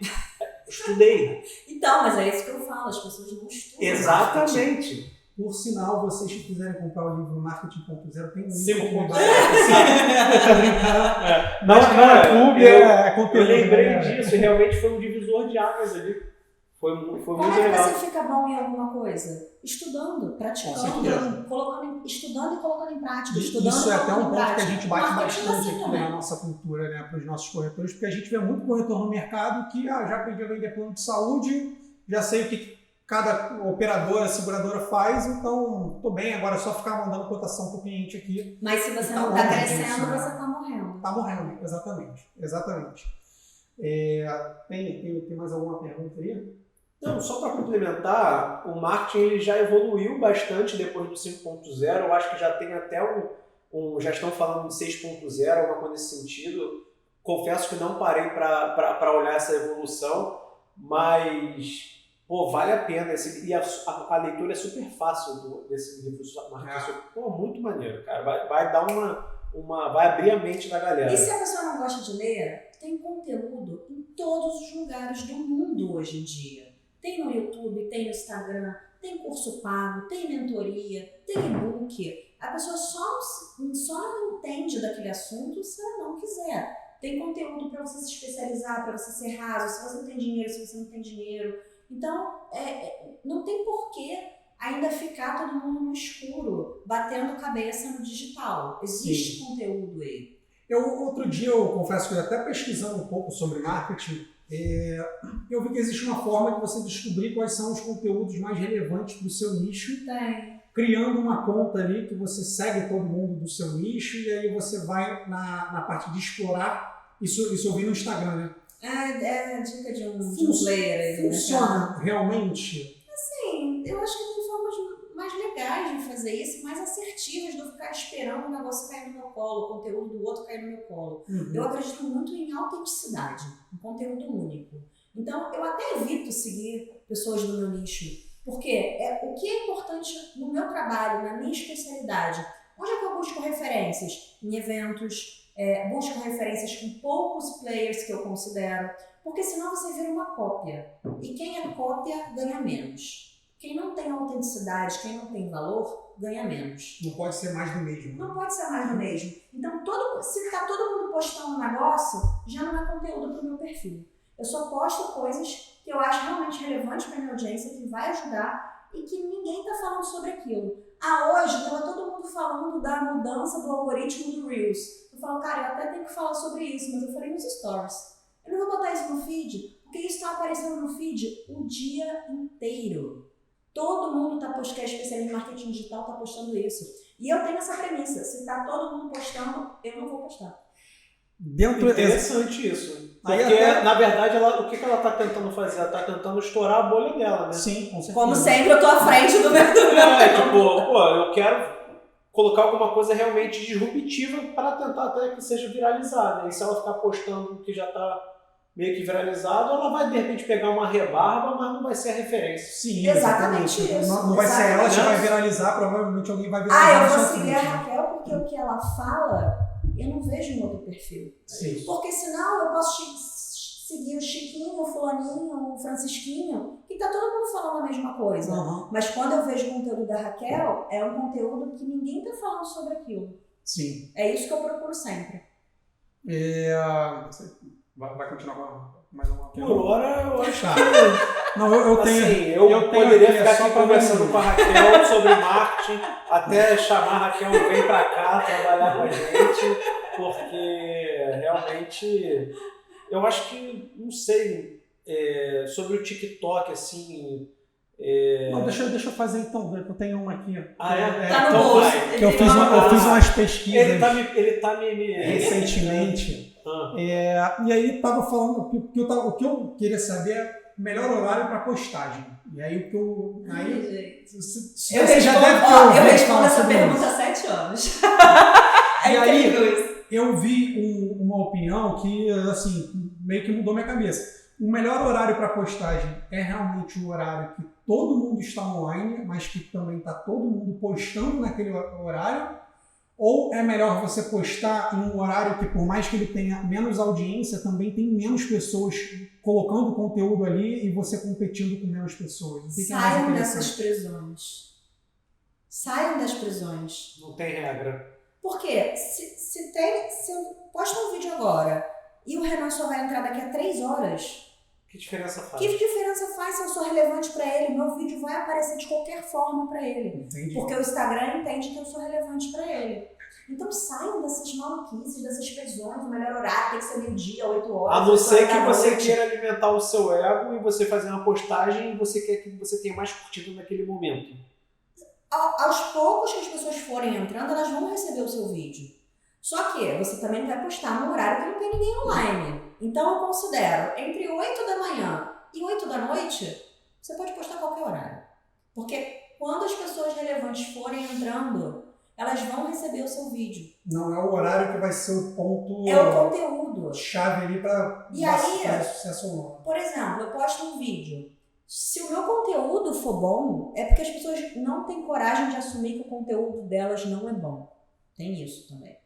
Estudei. Então, mas é isso que eu falo, as pessoas não estudam. Exatamente. Por sinal, vocês que quiserem comprar o livro Marketing 5.0, tem um 5.0. Não é clube, é conteúdo. Eu lembrei né? disso, e realmente foi um divisor de águas ali. Foi muito Como é que legal. você fica bom em alguma coisa? Estudando, praticando, estudando e colocando em prática. Estudando Isso é e até um colocando em ponto que a prática. gente bate Marketing bastante assim aqui também. na nossa cultura, né, para os nossos corretores, porque a gente vê muito corretor no mercado que já aprendi a vender plano de saúde, já sei o que cada operadora, seguradora faz, então estou bem, agora é só ficar mandando cotação para o cliente aqui. Mas se você Tá não está longe crescendo, disso, né? você está morrendo. Está morrendo, exatamente. Tem mais alguma pergunta aí? Não, só para complementar, o marketing ele já evoluiu bastante depois do 5.0. Eu acho que já tem até já estão falando de 6.0, alguma coisa nesse sentido. Confesso que não parei para olhar essa evolução, mas pô, vale a pena. E a leitura é super fácil desse livro do marketing. Pô, muito maneiro, cara. Vai dar vai abrir a mente da galera. E se a pessoa não gosta de ler, tem conteúdo em todos os lugares do mundo hoje em dia. Tem no YouTube, tem no Instagram, tem curso pago, tem mentoria, tem e-book. A pessoa só não entende daquele assunto se ela não quiser. Tem conteúdo para você se especializar, para você ser raso, se você tem dinheiro, se você não tem dinheiro. Então, não tem porquê ainda ficar todo mundo no escuro, batendo cabeça no digital. Existe conteúdo aí. Outro dia, eu confesso que até pesquisando um pouco sobre marketing, eu vi que existe uma forma de você descobrir quais são os conteúdos mais relevantes para o seu nicho, criando uma conta ali que você segue todo mundo do seu nicho e aí você vai na parte de explorar. Isso eu vi no Instagram, né? É a dica de um player aí. Funciona realmente? Sim, eu acho que tem formas mais legais de fazer isso, mais assertivas do que ficar esperando o negócio cair no meu colo, o conteúdo do outro cair no meu colo. Uhum. Eu acredito muito em autenticidade, um conteúdo único. Então, eu até evito seguir pessoas do meu nicho, porque o que é importante no meu trabalho, na minha especialidade, onde é que eu busco referências? Em eventos, busco referências com poucos players que eu considero, porque senão você vira uma cópia. E quem é cópia ganha menos. Quem não tem autenticidade, quem não tem valor, ganha menos. Não pode ser mais do mesmo. Não pode ser mais do mesmo. Então, se está todo mundo postando um negócio, já não é conteúdo para o meu perfil. Eu só posto coisas que eu acho realmente relevantes para a minha audiência, que vai ajudar e que ninguém está falando sobre aquilo. Hoje estava todo mundo falando da mudança do algoritmo do Reels. Eu falo, cara, eu até tenho que falar sobre isso, mas eu falei nos stories. Eu não vou botar isso no feed, porque isso está aparecendo no feed o dia inteiro. Todo mundo que é especialista em marketing digital está postando isso. E eu tenho essa premissa, se está todo mundo postando, eu não vou postar. Interessante isso. Porque, na verdade, o que ela está tentando fazer? Ela está tentando estourar a bolha dela, né? Sim, com certeza. Como sempre, eu estou à frente do meu eu quero colocar alguma coisa realmente disruptiva para tentar até que seja viralizada. E se ela ficar postando o que já está meio que viralizado, ela vai de repente pegar uma rebarba, mas não vai ser a referência. Sim, exatamente isso. Não vai ser ela que vai viralizar, provavelmente alguém vai viralizar. Eu vou seguir a Raquel porque o que ela fala, eu não vejo em outro perfil. Sim. Porque senão eu posso seguir o Chiquinho, o Fulaninho, o Francisquinho, que tá todo mundo falando a mesma coisa. Uhum. Mas quando eu vejo o conteúdo da Raquel, é um conteúdo que ninguém tá falando sobre aquilo. Sim. É isso que eu procuro sempre. Vai continuar com mais uma pergunta? Por hora, eu acho que... Não, eu tenho... Assim, eu poderia ficar aqui conversando com a Raquel sobre marketing, até chamar a Raquel, vem pra cá trabalhar com a gente, porque realmente... Eu acho que, não sei, sobre o TikTok, assim... Não, deixa eu fazer então, eu tenho uma aqui. Tá no bolso. Eu fiz umas pesquisas ele tá me recentemente. E aí estava falando, o que eu queria saber é o melhor horário para postagem. E aí o que eu... Eu respondo essa pergunta há 7 anos. E aí, Eu vi uma opinião que, assim, meio que mudou minha cabeça. O melhor horário para postagem é realmente o horário que todo mundo está online, mas que também está todo mundo postando naquele horário? Ou é melhor você postar em um horário que, por mais que ele tenha menos audiência, também tem menos pessoas colocando conteúdo ali e você competindo com menos pessoas? O que é mais Saiam interessante? dessas prisões. Saiam das prisões. Não tem regra. Por quê? Se eu posto um vídeo agora e o Renan só vai entrar daqui a 3 horas, Que diferença faz? que diferença faz se eu sou relevante para ele? Meu vídeo vai aparecer de qualquer forma para ele. Entendi. Porque o Instagram entende que eu sou relevante para ele. Então saiam dessas maluquices, dessas prisões, o melhor horário tem que ser meio-dia, 8 horas. A não ser 8 que da você noite. queira alimentar o seu ego e você fazer uma postagem e você quer que você tenha mais curtido naquele momento. Aos poucos que as pessoas forem entrando, elas vão receber o seu vídeo. Só que você também vai postar num horário que não tem ninguém online. Então eu considero, entre 8 da manhã e 8 da noite, você pode postar qualquer horário. Porque quando as pessoas relevantes forem entrando, elas vão receber o seu vídeo. Não é o horário que vai ser o ponto É o conteúdo. chave ali para E aí, fazer sucesso ou não. por exemplo, eu posto um vídeo. Se o meu conteúdo for bom, é porque as pessoas não têm coragem de assumir que o conteúdo delas não é bom. Tem isso também.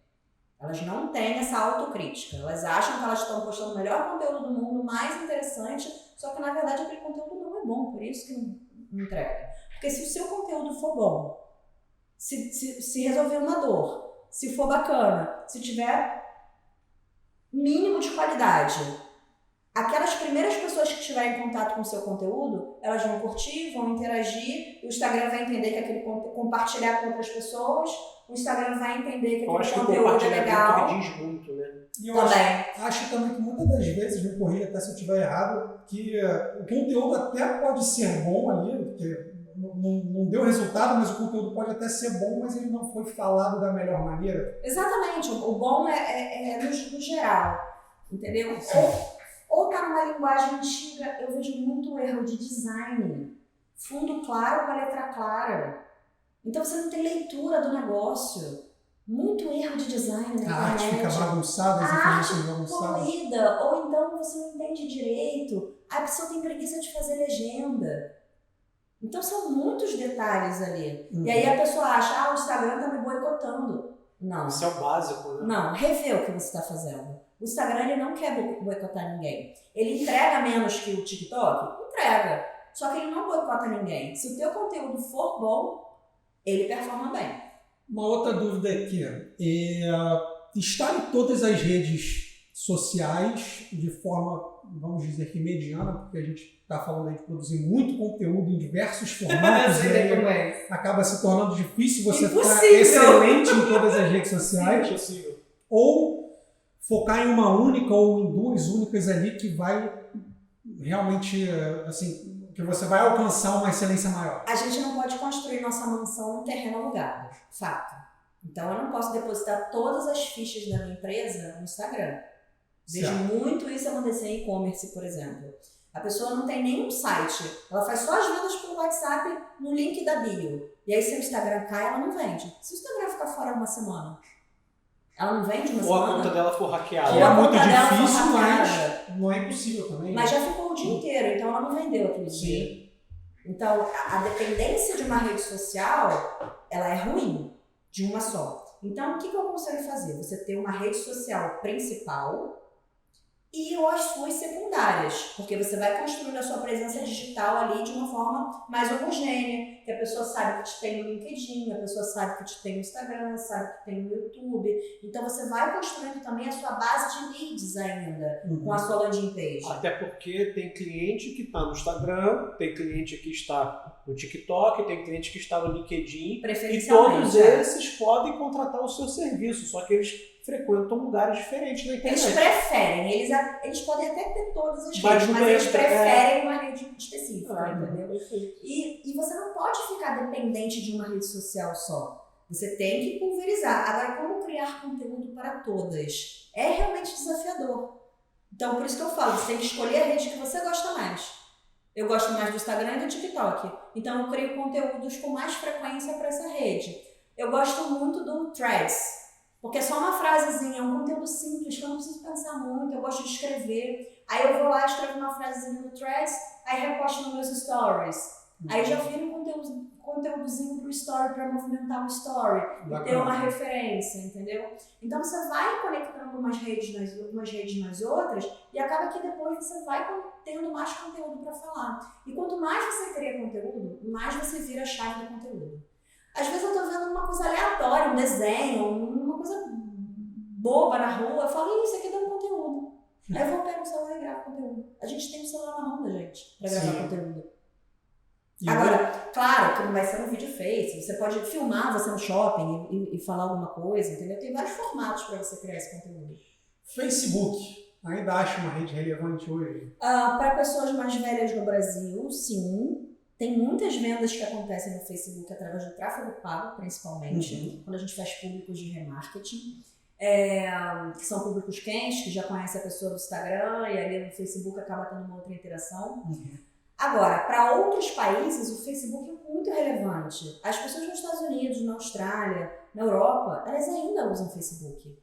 Elas não têm essa autocrítica. Elas acham que elas estão postando o melhor conteúdo do mundo, mais interessante, só que na verdade aquele conteúdo não é bom, por isso que não entrega. Porque se o seu conteúdo for bom, se resolver uma dor, se for bacana, se tiver mínimo de qualidade, aquelas primeiras pessoas que estiverem em contato com o seu conteúdo, elas vão curtir, vão interagir, o Instagram vai entender que aquele compartilhar com outras pessoas, o Instagram vai entender que Eu acho aquele que o conteúdo é legal. compartilhamento diz muito, né? E eu Também. acho também que muitas das vezes, me corrija até se eu estiver errado, que o conteúdo até pode ser bom ali, porque não deu resultado, mas o conteúdo pode até ser bom, mas ele não foi falado da melhor maneira. Exatamente, o bom é no geral, entendeu? Ou tá numa linguagem antiga, eu vejo muito erro de design. Fundo claro com a letra clara. Então você não tem leitura do negócio. Muito erro de design na A arte fica internet. bagunçada, as A arte informações bagunçadas. poluída, ou então você não entende direito, a pessoa tem preguiça de fazer legenda. Então são muitos detalhes ali. Uhum. E aí a pessoa acha, o Instagram tá me boicotando. Não. Isso é o básico, né? Não, revê o que você está fazendo. O Instagram ele não quer boicotar ninguém. Ele entrega menos que o TikTok? Entrega. Só que ele não boicota ninguém. Se o teu conteúdo for bom, ele performa bem. Uma outra dúvida aqui está em todas as redes sociais de forma, vamos dizer que mediana, porque a gente está falando aí de produzir muito conteúdo em diversos formatos e aí acaba se tornando difícil você ficar Impossível. excelente em todas as redes sociais, Possível. ou focar em uma única ou em duas únicas ali que vai realmente, assim, que você vai alcançar uma excelência maior. A gente não pode construir nossa mansão num terreno alugado. Fato. Então eu não posso depositar todas as fichas da minha empresa no Instagram. Vejo Certo. muito isso acontecer em e-commerce, por exemplo. A pessoa não tem nenhum site, ela faz só as vendas pelo WhatsApp no link da bio. E aí se o Instagram cai, ela não vende. Se o Instagram ficar fora uma semana, ela não vende uma Ou a semana? conta dela for hackeada. Que é a muito conta dela for difícil, hackeada. mas não é impossível também. Mas já ficou o dia inteiro, então ela não vendeu aquele dia. Então, a dependência de uma rede social, ela é ruim, de uma só. Então, o que eu aconselho fazer? Você ter uma rede social principal e as suas secundárias, porque você vai construindo a sua presença digital ali de uma forma mais homogênea, que a pessoa sabe que te tem no LinkedIn, a pessoa sabe que te tem no Instagram, sabe que tem no YouTube. Então você vai construindo também a sua base de leads ainda, com a sua landing page. Até porque tem cliente que está no Instagram, tem cliente que está no TikTok, tem cliente que está no LinkedIn, e Preferencialmente. todos esses podem contratar o seu serviço, só que eles frequentam lugares diferentes na internet. Eles preferem, eles podem até ter todas as Mas redes, não mas eles entra, preferem uma rede específica, entendeu? Perfeito. E você não pode ficar dependente de uma rede social só. Você tem que pulverizar. Agora, como criar conteúdo para todas? É realmente desafiador. Então, por isso que eu falo, você tem que escolher a rede que você gosta mais. Eu gosto mais do Instagram e do TikTok. Então, eu crio conteúdos com mais frequência para essa rede. Eu gosto muito do Threads. Porque é só uma frasezinha, é um conteúdo simples, que eu não preciso pensar muito, eu gosto de escrever. Aí eu vou lá, escrevo uma frasezinha no Threads, aí reposto nos meus stories. Aí já vira um conteúdozinho pro story, para movimentar o story, ter uma referência, entendeu? Então você vai conectando umas redes nas outras e acaba que depois você vai tendo mais conteúdo para falar. E quanto mais você cria conteúdo, mais você vira a chave do conteúdo. Às vezes eu tô vendo uma coisa aleatória, um desenho, uma coisa boba na rua, eu falo, isso aqui dá um conteúdo. Aí eu vou pegar o celular e gravo conteúdo. A gente tem um celular na mão da gente para gravar conteúdo. Agora, claro que não vai ser um vídeo face, você pode filmar você no shopping e falar alguma coisa, entendeu? Tem vários formatos para você criar esse conteúdo. Facebook, ainda acha uma rede relevante hoje? Para pessoas mais velhas no Brasil, sim. Tem muitas vendas que acontecem no Facebook através do tráfego pago, principalmente, quando a gente faz públicos de remarketing, que são públicos quentes, que já conhecem a pessoa do Instagram e ali no Facebook acaba tendo uma outra interação. Agora, para outros países, o Facebook é muito relevante. As pessoas nos Estados Unidos, na Austrália, na Europa, elas ainda usam Facebook.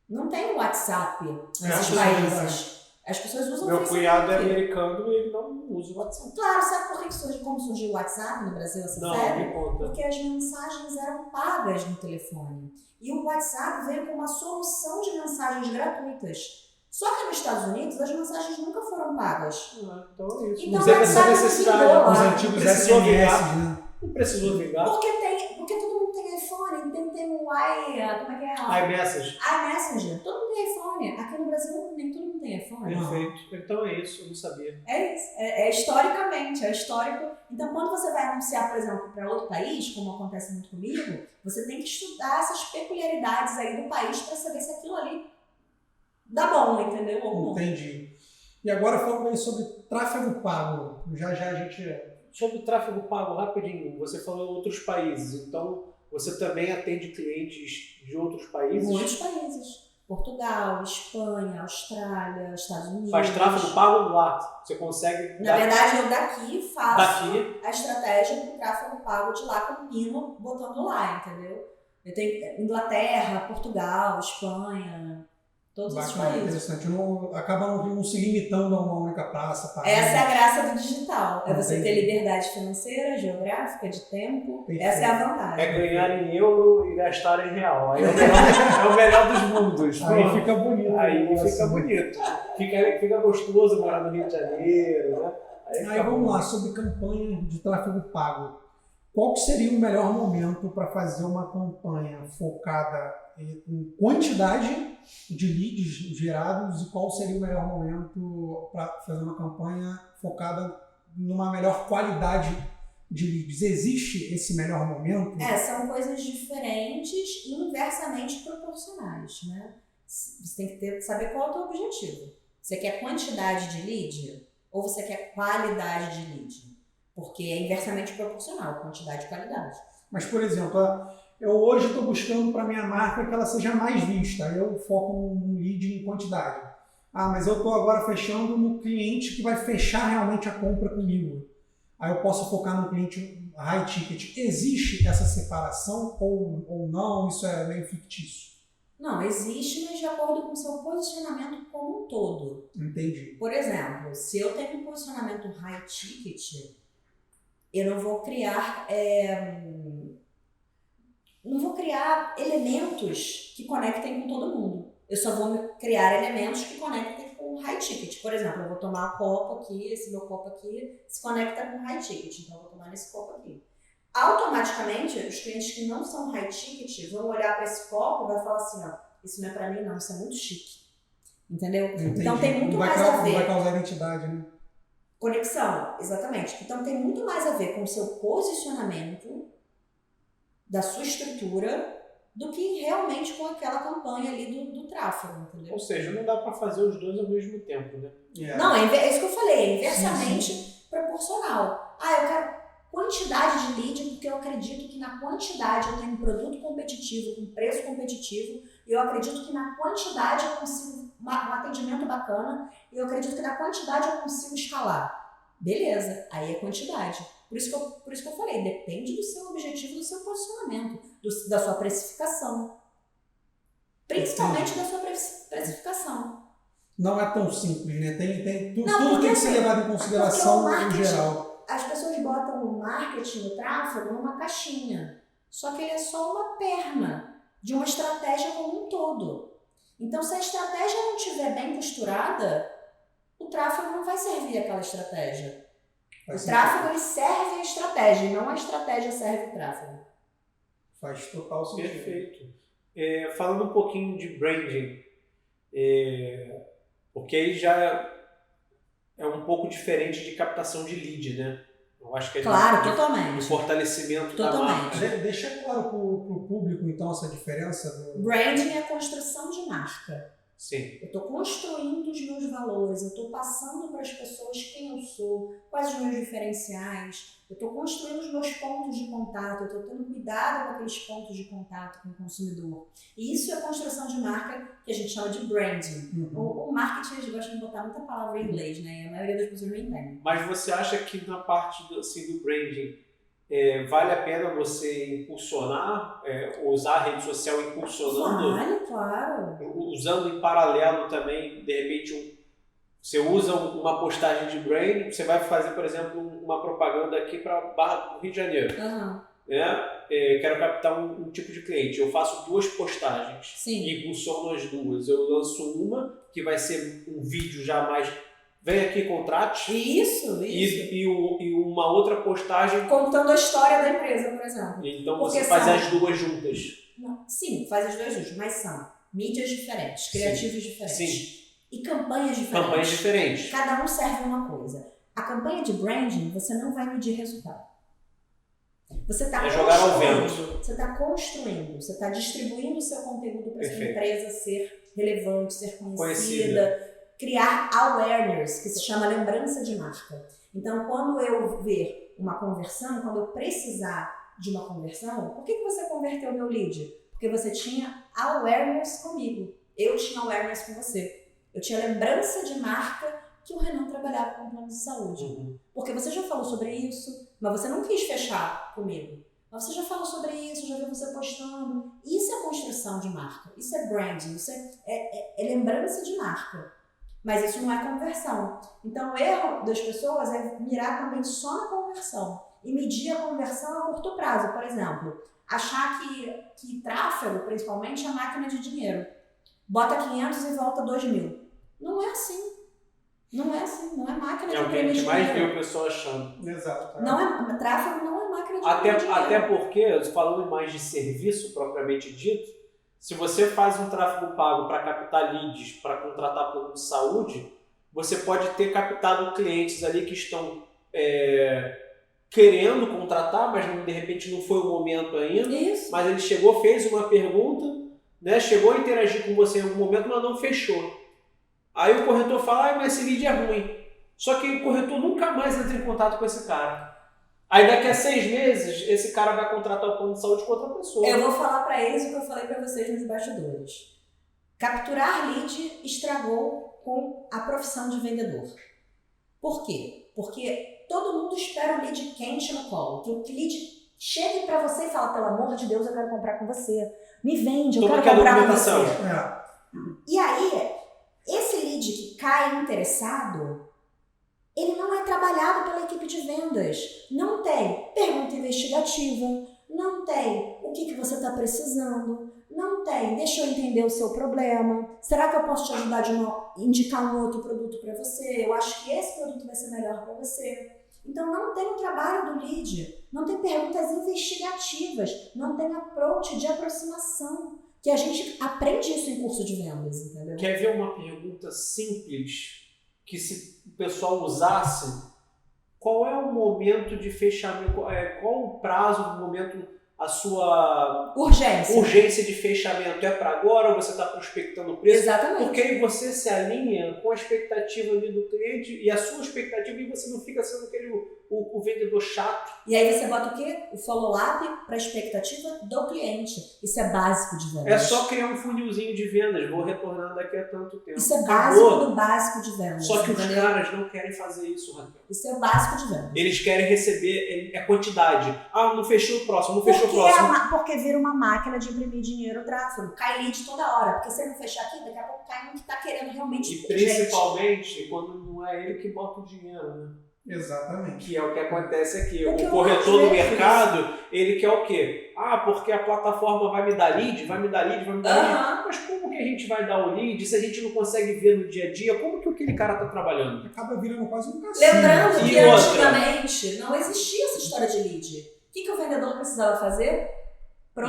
Não tem WhatsApp nesses países. As pessoas usam o Meu Facebook. cunhado é americano e ele não usa o WhatsApp. Claro, sabe por que como surgiu o WhatsApp no Brasil, essa febre? Não, me conta. Porque as mensagens eram pagas no telefone. E o WhatsApp veio com uma solução de mensagens gratuitas. Só que nos Estados Unidos as mensagens nunca foram pagas. Então é isso. Então, não teve WhatsApp essa não necessidade. vingou lá. Os antigos Precisou SMS, vingar. né? Não precisou vingar. Porque todo mundo tem iPhone, tem o como é que é? iMessage. iMessenger. Todo mundo tem iPhone. Aqui no Brasil nem todo mundo tem iPhone. Perfeito. Então é isso, eu não sabia. É isso. É historicamente, é histórico. Então, quando você vai anunciar, por exemplo, para outro país, como acontece muito comigo, você tem que estudar essas peculiaridades aí do país para saber se aquilo ali dá bom, entendeu? Ou não. Entendi. E agora falando aí sobre tráfego pago. Já a gente... Sobre o tráfego pago, rapidinho, você falou em outros países, então você também atende clientes de outros países? Muitos países. Portugal, Espanha, Austrália, Estados Unidos. Faz tráfego pago lá, você consegue... Na verdade, eu daqui faço Daqui. a estratégia do tráfego pago de lá, combino botando lá, entendeu? Eu tenho Inglaterra, Portugal, Espanha, todos esses Bacana, países. interessante. Acaba não se limitando a uma única praça. Essa é a graça do digital. É você Entendi. ter liberdade financeira, geográfica, de tempo. Perfeito. Essa é a vantagem. É ganhar em euro e gastar em real. Aí é o melhor dos mundos. Aí fica bonito. Aí né? fica bonito. Fica gostoso morar no Rio de Janeiro, né? Aí vamos lá, sobre campanha de tráfego pago. Qual que seria o melhor momento para fazer uma campanha focada em quantidade de leads gerados e qual seria o melhor momento para fazer uma campanha focada numa melhor qualidade de leads? Existe esse melhor momento? São coisas diferentes e inversamente proporcionais, né? Você tem que saber qual é o teu objetivo. Você quer quantidade de lead ou você quer qualidade de lead? Porque é inversamente proporcional, quantidade e qualidade. Mas, por exemplo, eu hoje estou buscando para minha marca que ela seja mais vista. Eu foco num lead em quantidade. Mas eu estou agora fechando no cliente que vai fechar realmente a compra comigo. Aí eu posso focar no cliente high ticket. Existe essa separação ou não? Isso é meio fictício? Não, existe, mas de acordo com o seu posicionamento como um todo. Entendi. Por exemplo, se eu tenho um posicionamento high ticket, eu não vou criar elementos que conectem com todo mundo. Eu só vou criar elementos que conectem com o high ticket. Por exemplo, eu vou tomar um copo aqui, esse meu copo aqui se conecta com o high ticket, então eu vou tomar nesse copo aqui. Automaticamente, os clientes que não são high ticket vão olhar para esse copo e vão falar assim, isso não é para mim não, isso é muito chique. Entendeu? Entendi. Então tem muito mais Não a ver. vai causar identidade, né? Conexão, exatamente. Então tem muito mais a ver com o seu posicionamento, da sua estrutura, do que realmente com aquela campanha ali do tráfego, entendeu? Ou seja, não dá para fazer os dois ao mesmo tempo, né? Não, é isso que eu falei, é inversamente proporcional. Eu quero quantidade de lead porque eu acredito que na quantidade eu tenho um produto competitivo, com preço competitivo, e eu acredito que na quantidade eu consigo um atendimento bacana, e eu acredito que na quantidade eu consigo escalar. Beleza, aí é quantidade. Por isso que eu falei, depende do seu objetivo, do seu posicionamento, da sua precificação. principalmente da sua precificação. Não é tão simples, né? Tudo porque tem que ser assim, levado em consideração porque o no marketing- geral. As pessoas botam o marketing, o tráfego, numa caixinha. Só que ele é só uma perna de uma estratégia como um todo. Então, se a estratégia não estiver bem costurada, o tráfego não vai servir àquela estratégia. Faz O tráfego ele serve a estratégia, e não a estratégia serve o tráfego. Faz total sentido. Perfeito. Falando um pouquinho de branding, porque aí já é um pouco diferente de captação de lead, né? Eu acho que é Claro, de totalmente. fortalecimento da Totalmente. marca. Deixa claro para o público, então, essa diferença. Branding é construção de marca. Sim. Eu estou construindo os meus valores, eu estou passando para as pessoas quem eu sou, quais os meus diferenciais, eu estou construindo os meus pontos de contato, eu estou tendo cuidado com aqueles pontos de contato com o consumidor. E isso é construção de marca que a gente chama de branding. O marketing, a gente gosta de botar muita palavra em inglês, né? E a maioria das pessoas não entende. Mas você acha que na parte do branding vale a pena você impulsionar, usar a rede social impulsionando? Vale, claro. Usando em paralelo também, de repente, você usa uma postagem de branding, você vai fazer, por exemplo, uma propaganda aqui para Barra do Rio de Janeiro. Uhum. Quero captar um tipo de cliente. Eu faço 2 postagens Sim. e impulsiono as 2. Eu lanço uma, que vai ser um vídeo já mais... Vem aqui, contrate. Isso. E uma outra postagem... Contando a história da empresa, por exemplo. Então Porque você faz são- as 2 juntas. Não, sim, faz as duas juntas, mas são mídias diferentes, criativos diferentes. Sim. E campanhas diferentes. Campanhas diferentes. Cada um serve uma coisa. A campanha de branding, você não vai medir resultado. Você está É jogar ao construindo, você está construindo, você está distribuindo o seu conteúdo para sua Perfeito. empresa ser relevante, ser conhecida, Conhecida. criar awareness, que se chama lembrança de marca. Então, quando eu ver uma conversão, quando eu precisar de uma conversão, por que você converteu meu lead? Porque você tinha awareness comigo. Eu tinha awareness com você. Eu tinha lembrança de marca que o Renan trabalhava com plano de saúde. Uhum. Porque você já falou sobre isso, mas você não quis fechar comigo. Mas você já falou sobre isso, já vi você postando. Isso é construção de marca. Isso é branding. Isso é lembrança de marca. Mas isso não é conversão. Então o erro das pessoas é mirar também só na conversão. E medir a conversão a curto prazo. Por exemplo, achar que tráfego, principalmente, é máquina de dinheiro. Bota 500 e volta 2.000. Não é assim. Não é assim. Não é máquina É de o que a gente dinheiro. mais vê o pessoal achando. Exato. Tráfego não é máquina de dinheiro. Até porque, falando mais de serviço propriamente dito, se você faz um tráfego pago para captar leads, para contratar plano de saúde, você pode ter captado clientes ali que estão querendo contratar, mas de repente não foi o momento ainda. Isso. Mas ele chegou, fez uma pergunta, né, chegou a interagir com você em algum momento, mas não fechou. Aí o corretor fala, mas esse lead é ruim. Só que o corretor nunca mais entra em contato com esse cara. Aí daqui a 6 meses, esse cara vai contratar o plano de saúde com outra pessoa. Eu vou falar para eles o que eu falei para vocês nos bastidores. Capturar lead estragou com a profissão de vendedor. Por quê? Porque todo mundo espera o lead quente no colo. Que o lead chegue para você e fala, pelo amor de Deus, eu quero comprar com você. Me vende, eu Toma quero aqui a comprar com você. documentação. E aí, esse lead que cai interessado, ele não é trabalhado pela equipe de vendas. Não tem pergunta investigativa, não tem o que você está precisando, não tem, deixa eu entender o seu problema, será que eu posso te ajudar indicar um outro produto para você? Eu acho que esse produto vai ser melhor para você. Então não tem o trabalho do lead, não tem perguntas investigativas, não tem approach de aproximação, que a gente aprende isso em curso de vendas, entendeu? Quer ver uma pergunta simples que se o pessoal usasse? Qual é o momento de fechamento? Qual o prazo do momento, a sua urgência de fechamento? É para agora ou você está prospectando o preço? Exatamente. Porque aí você se alinha com a expectativa ali do cliente e a sua expectativa, e você não fica sendo aquele o vendedor chato. E aí você bota o quê? O follow-up para a expectativa do cliente. Isso é básico de vendas. É só criar um funilzinho de vendas, vou retornar daqui a tanto tempo. Isso é Acabou. básico do básico de vendas. Só que os entendeu? caras não querem fazer isso, Raquel. Isso é o básico de vendas. Eles querem receber quantidade. Ah, não fechou o próximo, não fechou o próximo. Porque vira uma máquina de imprimir dinheiro, tráfego. Cai lead toda hora. Porque se ele não fechar aqui, daqui a pouco cai um que está querendo realmente E principalmente quando não é ele que bota o dinheiro, né? Exatamente. Que é o que acontece aqui. O que O eu corretor do acho mercado, ele quer o quê? Ah, porque a plataforma vai me dar lead, vai me dar lead. Mas como que a gente vai dar o lead se a gente não consegue ver no dia a dia? Como que aquele cara está trabalhando? Acaba virando quase um cassino. Lembrando E que outra? antigamente não existia essa história de lead. O que o vendedor precisava fazer?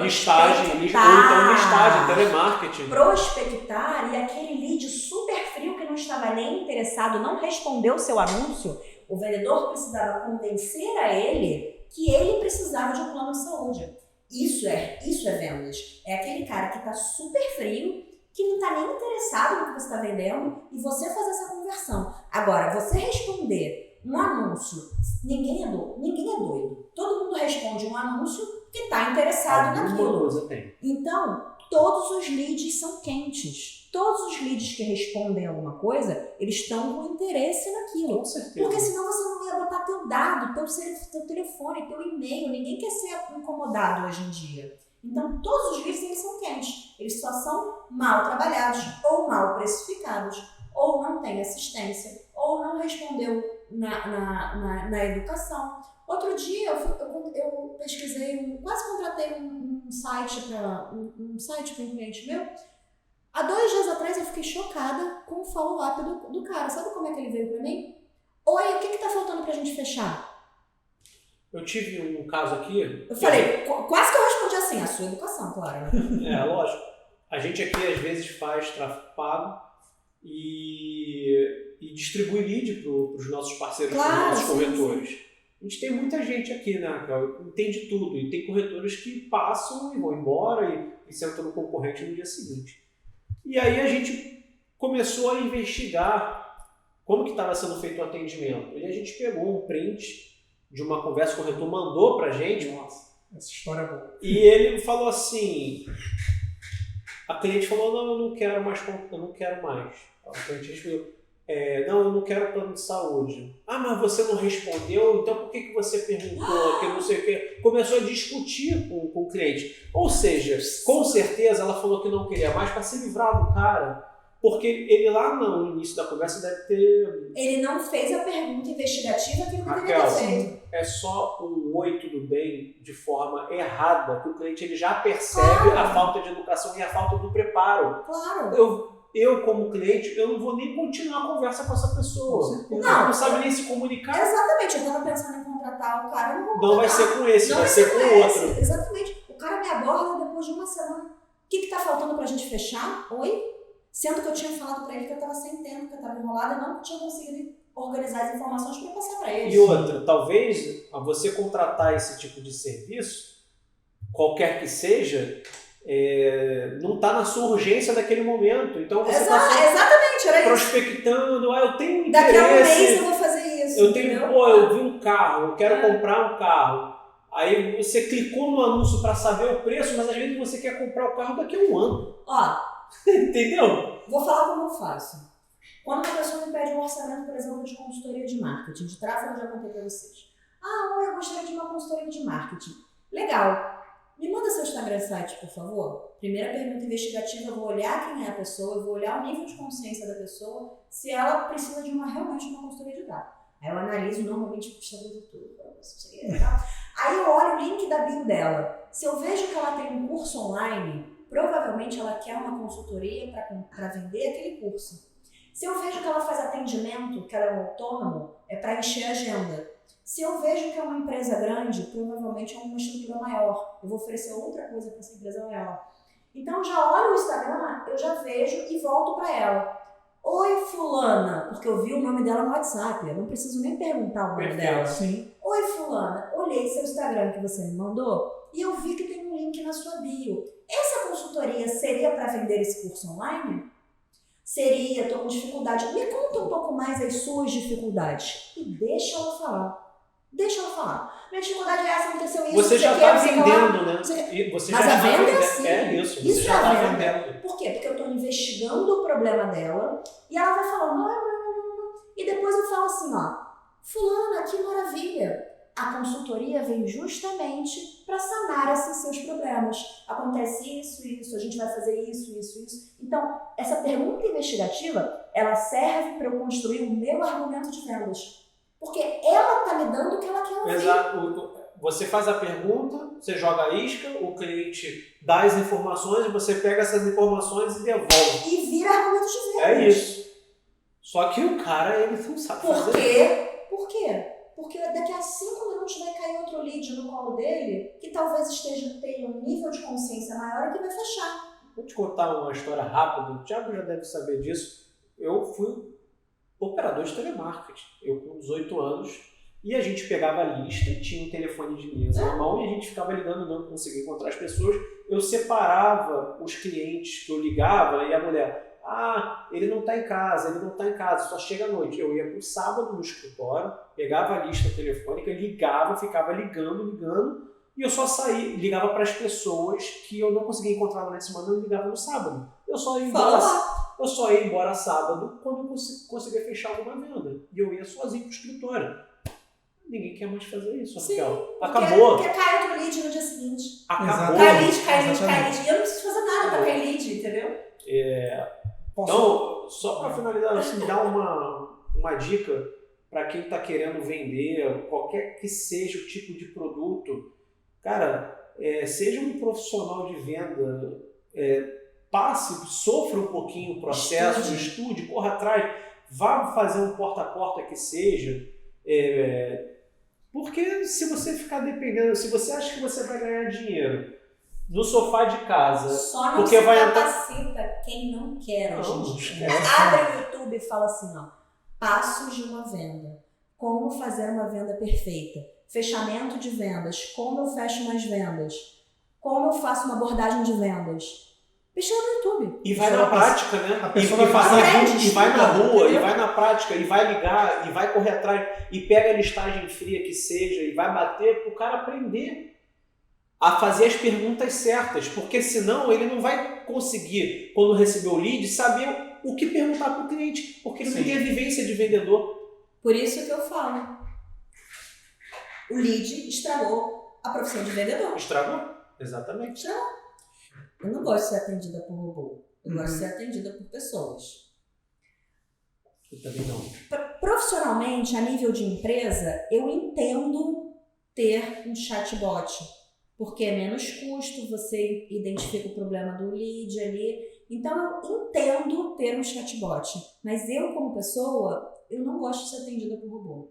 Listagem, ou então listagem, telemarketing. Prospectar, e aquele lead super frio que não estava nem interessado, não respondeu o seu anúncio, o vendedor precisava convencer a ele que ele precisava de um plano de saúde. Isso é vendas. É aquele cara que está super frio, que não está nem interessado no que você está vendendo, e você fazer essa conversão. Agora, você responder um anúncio, ninguém é doido. Todo mundo responde um anúncio que está interessado naquilo. Coisa tem. Então, todos os leads são quentes. Todos os leads que respondem alguma coisa, eles estão com interesse naquilo. Com certeza. Porque senão você não ia botar teu dado, teu telefone, teu e-mail. Ninguém quer ser incomodado hoje em dia. Então, todos os leads eles são quentes. Eles só são mal trabalhados, ou mal precificados, ou não tem assistência, ou não respondeu na educação. Outro dia eu pesquisei, quase contratei um site para um cliente meu. Há 2 dias atrás eu fiquei chocada com o follow-up do cara. Sabe como é que ele veio para mim? Oi, o que tá faltando pra gente fechar? Eu tive um caso aqui. Eu falei, quase que eu respondi assim, a sua educação, claro. Lógico. A gente aqui às vezes faz tráfego pago e distribui lead para os nossos parceiros, para os nossos corretores. Sim. A gente tem muita gente aqui, né, que entende tudo. E tem corretores que passam e vão embora e sentam no concorrente no dia seguinte. E aí a gente começou a investigar como que estava sendo feito o atendimento. E a gente pegou um print de uma conversa que o corretor mandou pra gente. Nossa, essa história é boa. E ele falou assim, a cliente falou, não, eu não quero mais. A cliente respondeu, não, eu não quero plano de saúde. Ah, mas você não respondeu, então por que você perguntou? Que não sei o quê. Começou a discutir com o cliente. Ou seja, com certeza ela falou que não queria mais para se livrar do cara. Porque ele lá no início da conversa deve ter... Ele não fez a pergunta investigativa que ele deveria ter feito. É só um oi, tudo bem, de forma errada, que o cliente ele já percebe a falta de educação e a falta do preparo. Claro. Eu como cliente, eu não vou nem continuar a conversa com essa pessoa. Não sabe nem se comunicar. Exatamente, eu estava pensando em contratar o cara, não vai ser com esse, vai ser com o outro. Exatamente. O cara me aborda depois de uma semana. O que está faltando pra gente fechar? Oi? Sendo que eu tinha falado para ele que eu estava sem tempo, que eu estava enrolada e não tinha conseguido organizar as informações para passar para ele. E outra, talvez você contratar esse tipo de serviço, qualquer que seja, não está na sua urgência naquele momento. Então você exatamente, era prospectando, eu tenho interesse. Daqui a um mês eu vou fazer isso. Eu vi um carro, eu quero comprar um carro. Aí você clicou no anúncio para saber o preço, mas às vezes você quer comprar o carro daqui a um ano. Entendeu? Vou falar como eu faço. Quando uma pessoa me pede um orçamento, por exemplo, de consultoria de marketing, de tráfego, eu já contei para vocês. Eu gostaria de uma consultoria de marketing. Legal. Me manda seu Instagram e site, por favor. Primeira pergunta investigativa, eu vou olhar quem é a pessoa, eu vou olhar o nível de consciência da pessoa, se ela precisa de realmente uma consultoria de tráfego. Aí eu analiso normalmente o custo do tudo. Aí eu olho o link da bio dela. Se eu vejo que ela tem um curso online, provavelmente ela quer uma consultoria para vender aquele curso. Se eu vejo que ela faz atendimento, que ela é um autônomo, é para encher a agenda. Se eu vejo que é uma empresa grande, provavelmente é uma estrutura maior. Eu vou oferecer outra coisa para essa empresa maior. Então, eu já olho o Instagram, eu já vejo e volto para ela. Oi, fulana, porque eu vi o nome dela no WhatsApp, eu não preciso nem perguntar o nome dela. Sim. Oi, fulana, olhei seu Instagram que você me mandou e eu vi que tem um link na sua bio. Essa consultoria seria para vender esse curso online? Seria, estou com dificuldade. Me conta um pouco mais as suas dificuldades e deixa ela falar. Deixa ela falar. Minha dificuldade é essa, aconteceu isso. Você já está vendendo, né? Mas já a está venda é vendendo. assim. É isso, você Isso já é a está venda. vendendo. Por quê? Porque eu estou investigando o problema dela e ela vai falando, e depois eu falo assim, ó, fulana, que maravilha. A consultoria vem justamente para sanar esses seus problemas. Acontece isso, a gente vai fazer isso. Então, essa pergunta investigativa, ela serve para eu construir o meu argumento de vendas. Porque ela está me dando o que ela quer ouvir. Exato. Você faz a pergunta, você joga a isca, o cliente dá as informações, você pega essas informações e devolve. E vira argumento de vendas. É isso. Só que o cara, ele não sabe fazer isso. Por quê? Porque daqui a 5 minutos vai cair outro lead no colo dele que talvez tenha um nível de consciência maior e que vai fechar. Vou te contar uma história rápida, o Thiago já deve saber disso. Eu fui operador de telemarketing, eu com 18 anos, e a gente pegava a lista, tinha um telefone de mesa na mão e a gente ficava ligando, não conseguia encontrar as pessoas. Eu separava os clientes que eu ligava e a mulher... ele não está em casa, só chega à noite. Eu ia para o sábado no escritório, pegava a lista telefônica, ligava, ficava ligando, e eu só saía, ligava para as pessoas que eu não conseguia encontrar durante a semana, eu ligava no sábado. Eu só ia embora sábado quando eu conseguia fechar alguma venda. E eu ia sozinho para o escritório. Ninguém quer mais fazer isso, Raquel. Acabou. Porque cai outro lead no dia seguinte. Acabou. Cai lead. E eu não preciso fazer nada para cair lead, entendeu? Então, só para finalizar, assim, dar uma dica para quem está querendo vender, qualquer que seja o tipo de produto. Cara, seja um profissional de venda, sofra um pouquinho o processo, estude, corra atrás, vá fazer um porta a porta que seja. Porque se você ficar dependendo, se você acha que você vai ganhar dinheiro no sofá de casa, só não porque se vai capacita quem não quer, gente. Abre o YouTube e fala assim, ó, passos de uma venda, como fazer uma venda perfeita, fechamento de vendas, como eu fecho mais vendas, como eu faço uma abordagem de vendas. Pesquisa no YouTube. E vai na prática, né? A pessoa E vai na rua, e vai na prática, e vai ligar, e vai correr atrás, e pega a listagem fria que seja, e vai bater para o cara aprender a fazer as perguntas certas, porque senão ele não vai conseguir, quando receber o lead, saber o que perguntar para o cliente, porque ele não tem a vivência de vendedor. Por isso que eu falo, o lead estragou a profissão de vendedor. Estragou? Exatamente. Eu não gosto de ser atendida por robô, eu gosto de ser atendida por pessoas. Eu também não. Profissionalmente, a nível de empresa, eu entendo ter um chatbot, porque é menos custo, você identifica o problema do lead ali. Então, eu entendo ter um chatbot. Mas eu, como pessoa, eu não gosto de ser atendida por robô.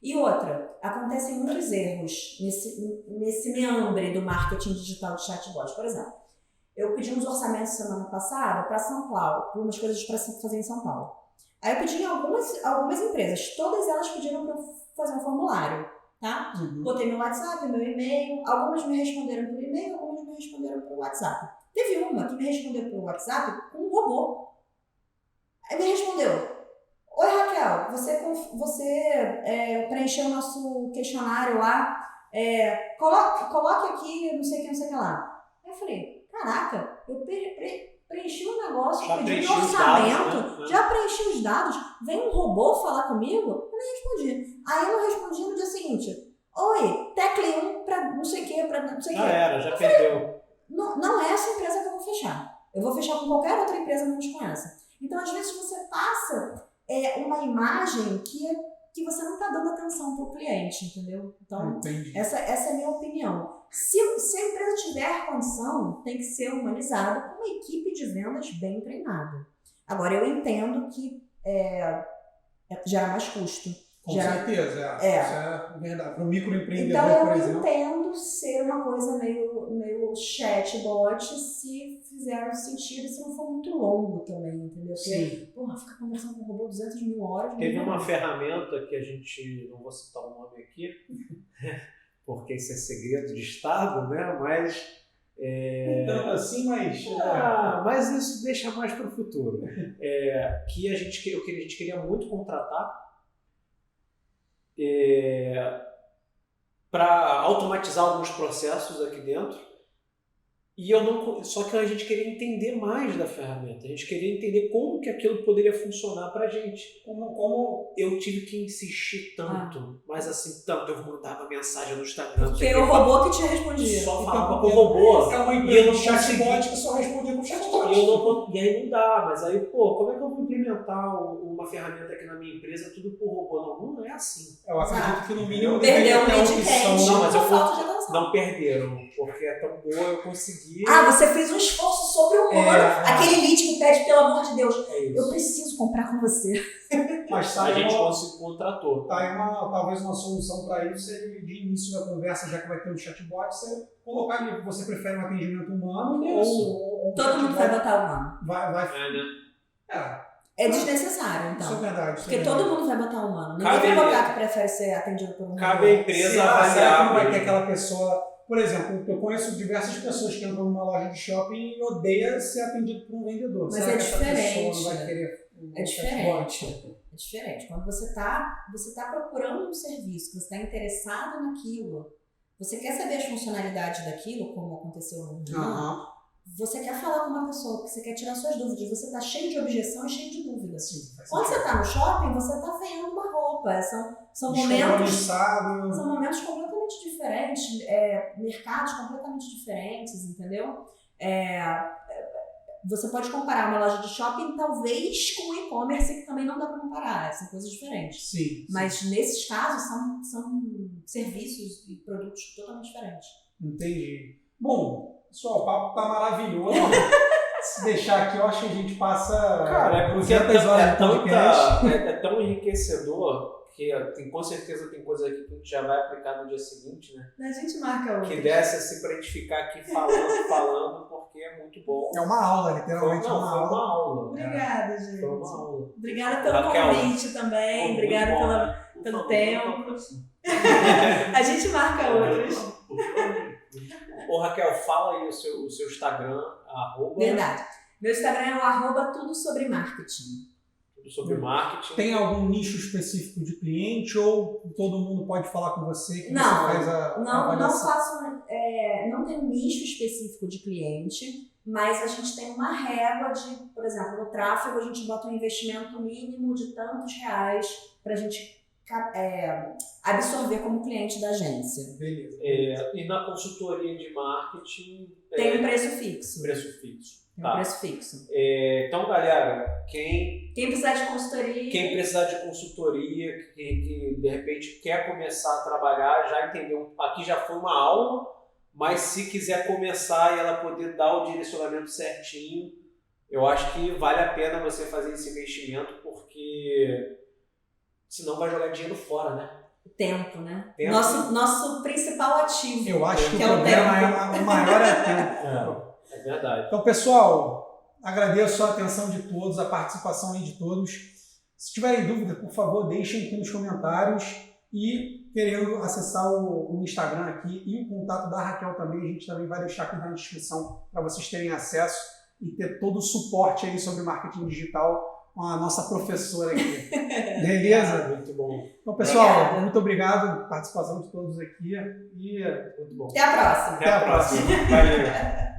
E outra, acontecem muitos erros nesse meandre do marketing digital de chatbot. Por exemplo, eu pedi uns orçamentos semana passada para São Paulo, para umas coisas para fazer em São Paulo. Aí eu pedi em algumas empresas, todas elas pediram para eu fazer um formulário. Tá? Botei meu WhatsApp, meu e-mail, algumas me responderam por e-mail, algumas me responderam por WhatsApp. Teve uma que me respondeu por WhatsApp com um robô. Aí me respondeu: oi Raquel, você preencheu o nosso questionário lá, coloque aqui não sei o que lá. Aí eu falei, caraca, eu preenchi um negócio, pedi um orçamento, já preenchi os dados, vem um robô falar comigo? Eu nem respondi. Aí eu não respondi no dia seguinte. Oi, tecle 1 pra não sei o que, pra não sei o que. Já perdeu. Não é essa empresa que eu vou fechar. Eu vou fechar com qualquer outra empresa menos com essa. Então, às vezes, você passa uma imagem que você não está dando atenção para o cliente, entendeu? Então, essa é a minha opinião. Se a empresa tiver condição, tem que ser humanizada com uma equipe de vendas bem treinada. Agora, eu entendo que gera mais custo. Com certeza, isso é verdade. Para o microempreendedor, então, por exemplo. Então, eu entendo ser uma coisa meio chatbot se fizer sentido, se não for muito longo também, entendeu? Porque, ficar conversando com um robô 200 mil horas... Teve uma ferramenta que a gente, não vou citar o nome aqui, porque isso é segredo de Estado, né? Mas... Então, assim, mas isso deixa mais para o futuro. Que a gente queria muito contratar para automatizar alguns processos aqui dentro. E só que a gente queria entender mais da ferramenta, a gente queria entender como que aquilo poderia funcionar pra gente. Como eu tive que insistir tanto, mas assim, tanto, eu mandava mensagem no Instagram. Porque o robô que te respondia. Só falava com o robô. É uma E eu empresa não de chatbot que só respondia com chatbot. E aí não dá, mas aí, como é que eu vou implementar uma ferramenta aqui na minha empresa, tudo por robô? Não é assim. Eu acredito que no mínimo Perdeu deveria o ter a lead opção. quente Não, mas por eu falta de atenção. Não perderam, porque é tão boa, eu consegui. Você fez um esforço sobre-humano. Aquele lead que pede, pelo amor de Deus, É isso. eu preciso comprar com você. Mas A gente contratou. tá aí talvez uma solução para isso seria de início da conversa, já que vai ter um chatbot, você colocar ali, você prefere um atendimento humano ou um Todo mundo vai botar humano. Né? É desnecessário, Isso é então. verdade. Porque todo mundo vai botar humano. Ninguém Cabe- vai botar que prefere ser atendido por um Cabe robô. a empresa Será que não vai ter avaliar. aquela pessoa... Por exemplo, eu conheço diversas pessoas que entram numa loja de shopping e odeiam ser atendido por um vendedor. Mas Será é que essa diferente. pessoa não vai querer É diferente. É diferente. Quando você tá procurando um serviço, você está interessado naquilo, você quer saber as funcionalidades daquilo, como aconteceu no mundo, você quer falar com uma pessoa, porque você quer tirar suas dúvidas, você tá cheio de objeção e cheio de dúvidas. Quando você tá no shopping, você tá vendo uma roupa. São momentos completamente diferentes, mercados completamente diferentes, entendeu? Você pode comparar uma loja de shopping, talvez, com e-commerce, que também não dá para comparar, são coisas diferentes. Sim. Mas nesses casos são serviços e produtos totalmente diferentes. Entendi. Bom, pessoal, o papo tá maravilhoso. Se deixar aqui, eu acho que a gente passa. Cara, porque é tão enriquecedor que com certeza tem coisa aqui que a gente já vai aplicar no dia seguinte, né? A gente marca Que desse assim pra gente ficar aqui falando, porque é muito bom. É uma aula, literalmente. Foi uma aula. Obrigada, gente. Foi uma aula. Obrigada pelo Raquel, convite também. Obrigada pelo tempo. Por A gente marca outros. Ô Raquel, fala aí o seu Instagram, @ Verdade. Meu Instagram é o @tudo sobre marketing. tudo sobre marketing. Tem algum nicho específico de cliente ou todo mundo pode falar com você que Não, você faz a Não avaliação? não tem um nicho específico de cliente, mas a gente tem uma régua de, por exemplo, no tráfego a gente bota um investimento mínimo de tantos reais para a gente absorver como cliente da agência. Beleza. E na consultoria de marketing Tem um preço fixo. preço fixo. Tem um preço fixo. Então, galera, quem Quem precisar de consultoria... precisar de consultoria, que de repente quer começar a trabalhar, já entendeu, aqui já foi uma aula, mas se quiser começar e ela poder dar o direcionamento certinho, eu acho que vale a pena você fazer esse investimento, porque senão vai jogar dinheiro fora, né? Tempo, né? Tempo. Nosso principal ativo. Eu acho que Que o é o problema o maior é tempo. É verdade. Então, pessoal, agradeço a atenção de todos, a participação aí de todos. Se tiverem dúvida, por favor, deixem aqui nos comentários. E querendo acessar o Instagram aqui e o contato da Raquel também, a gente também vai deixar aqui na descrição para vocês terem acesso e ter todo o suporte aí sobre marketing digital com a nossa professora aqui. Beleza? Muito bom. Então, pessoal, Obrigada. muito obrigado pela participação de todos aqui e Muito bom. Até a próxima. até a próxima. Valeu.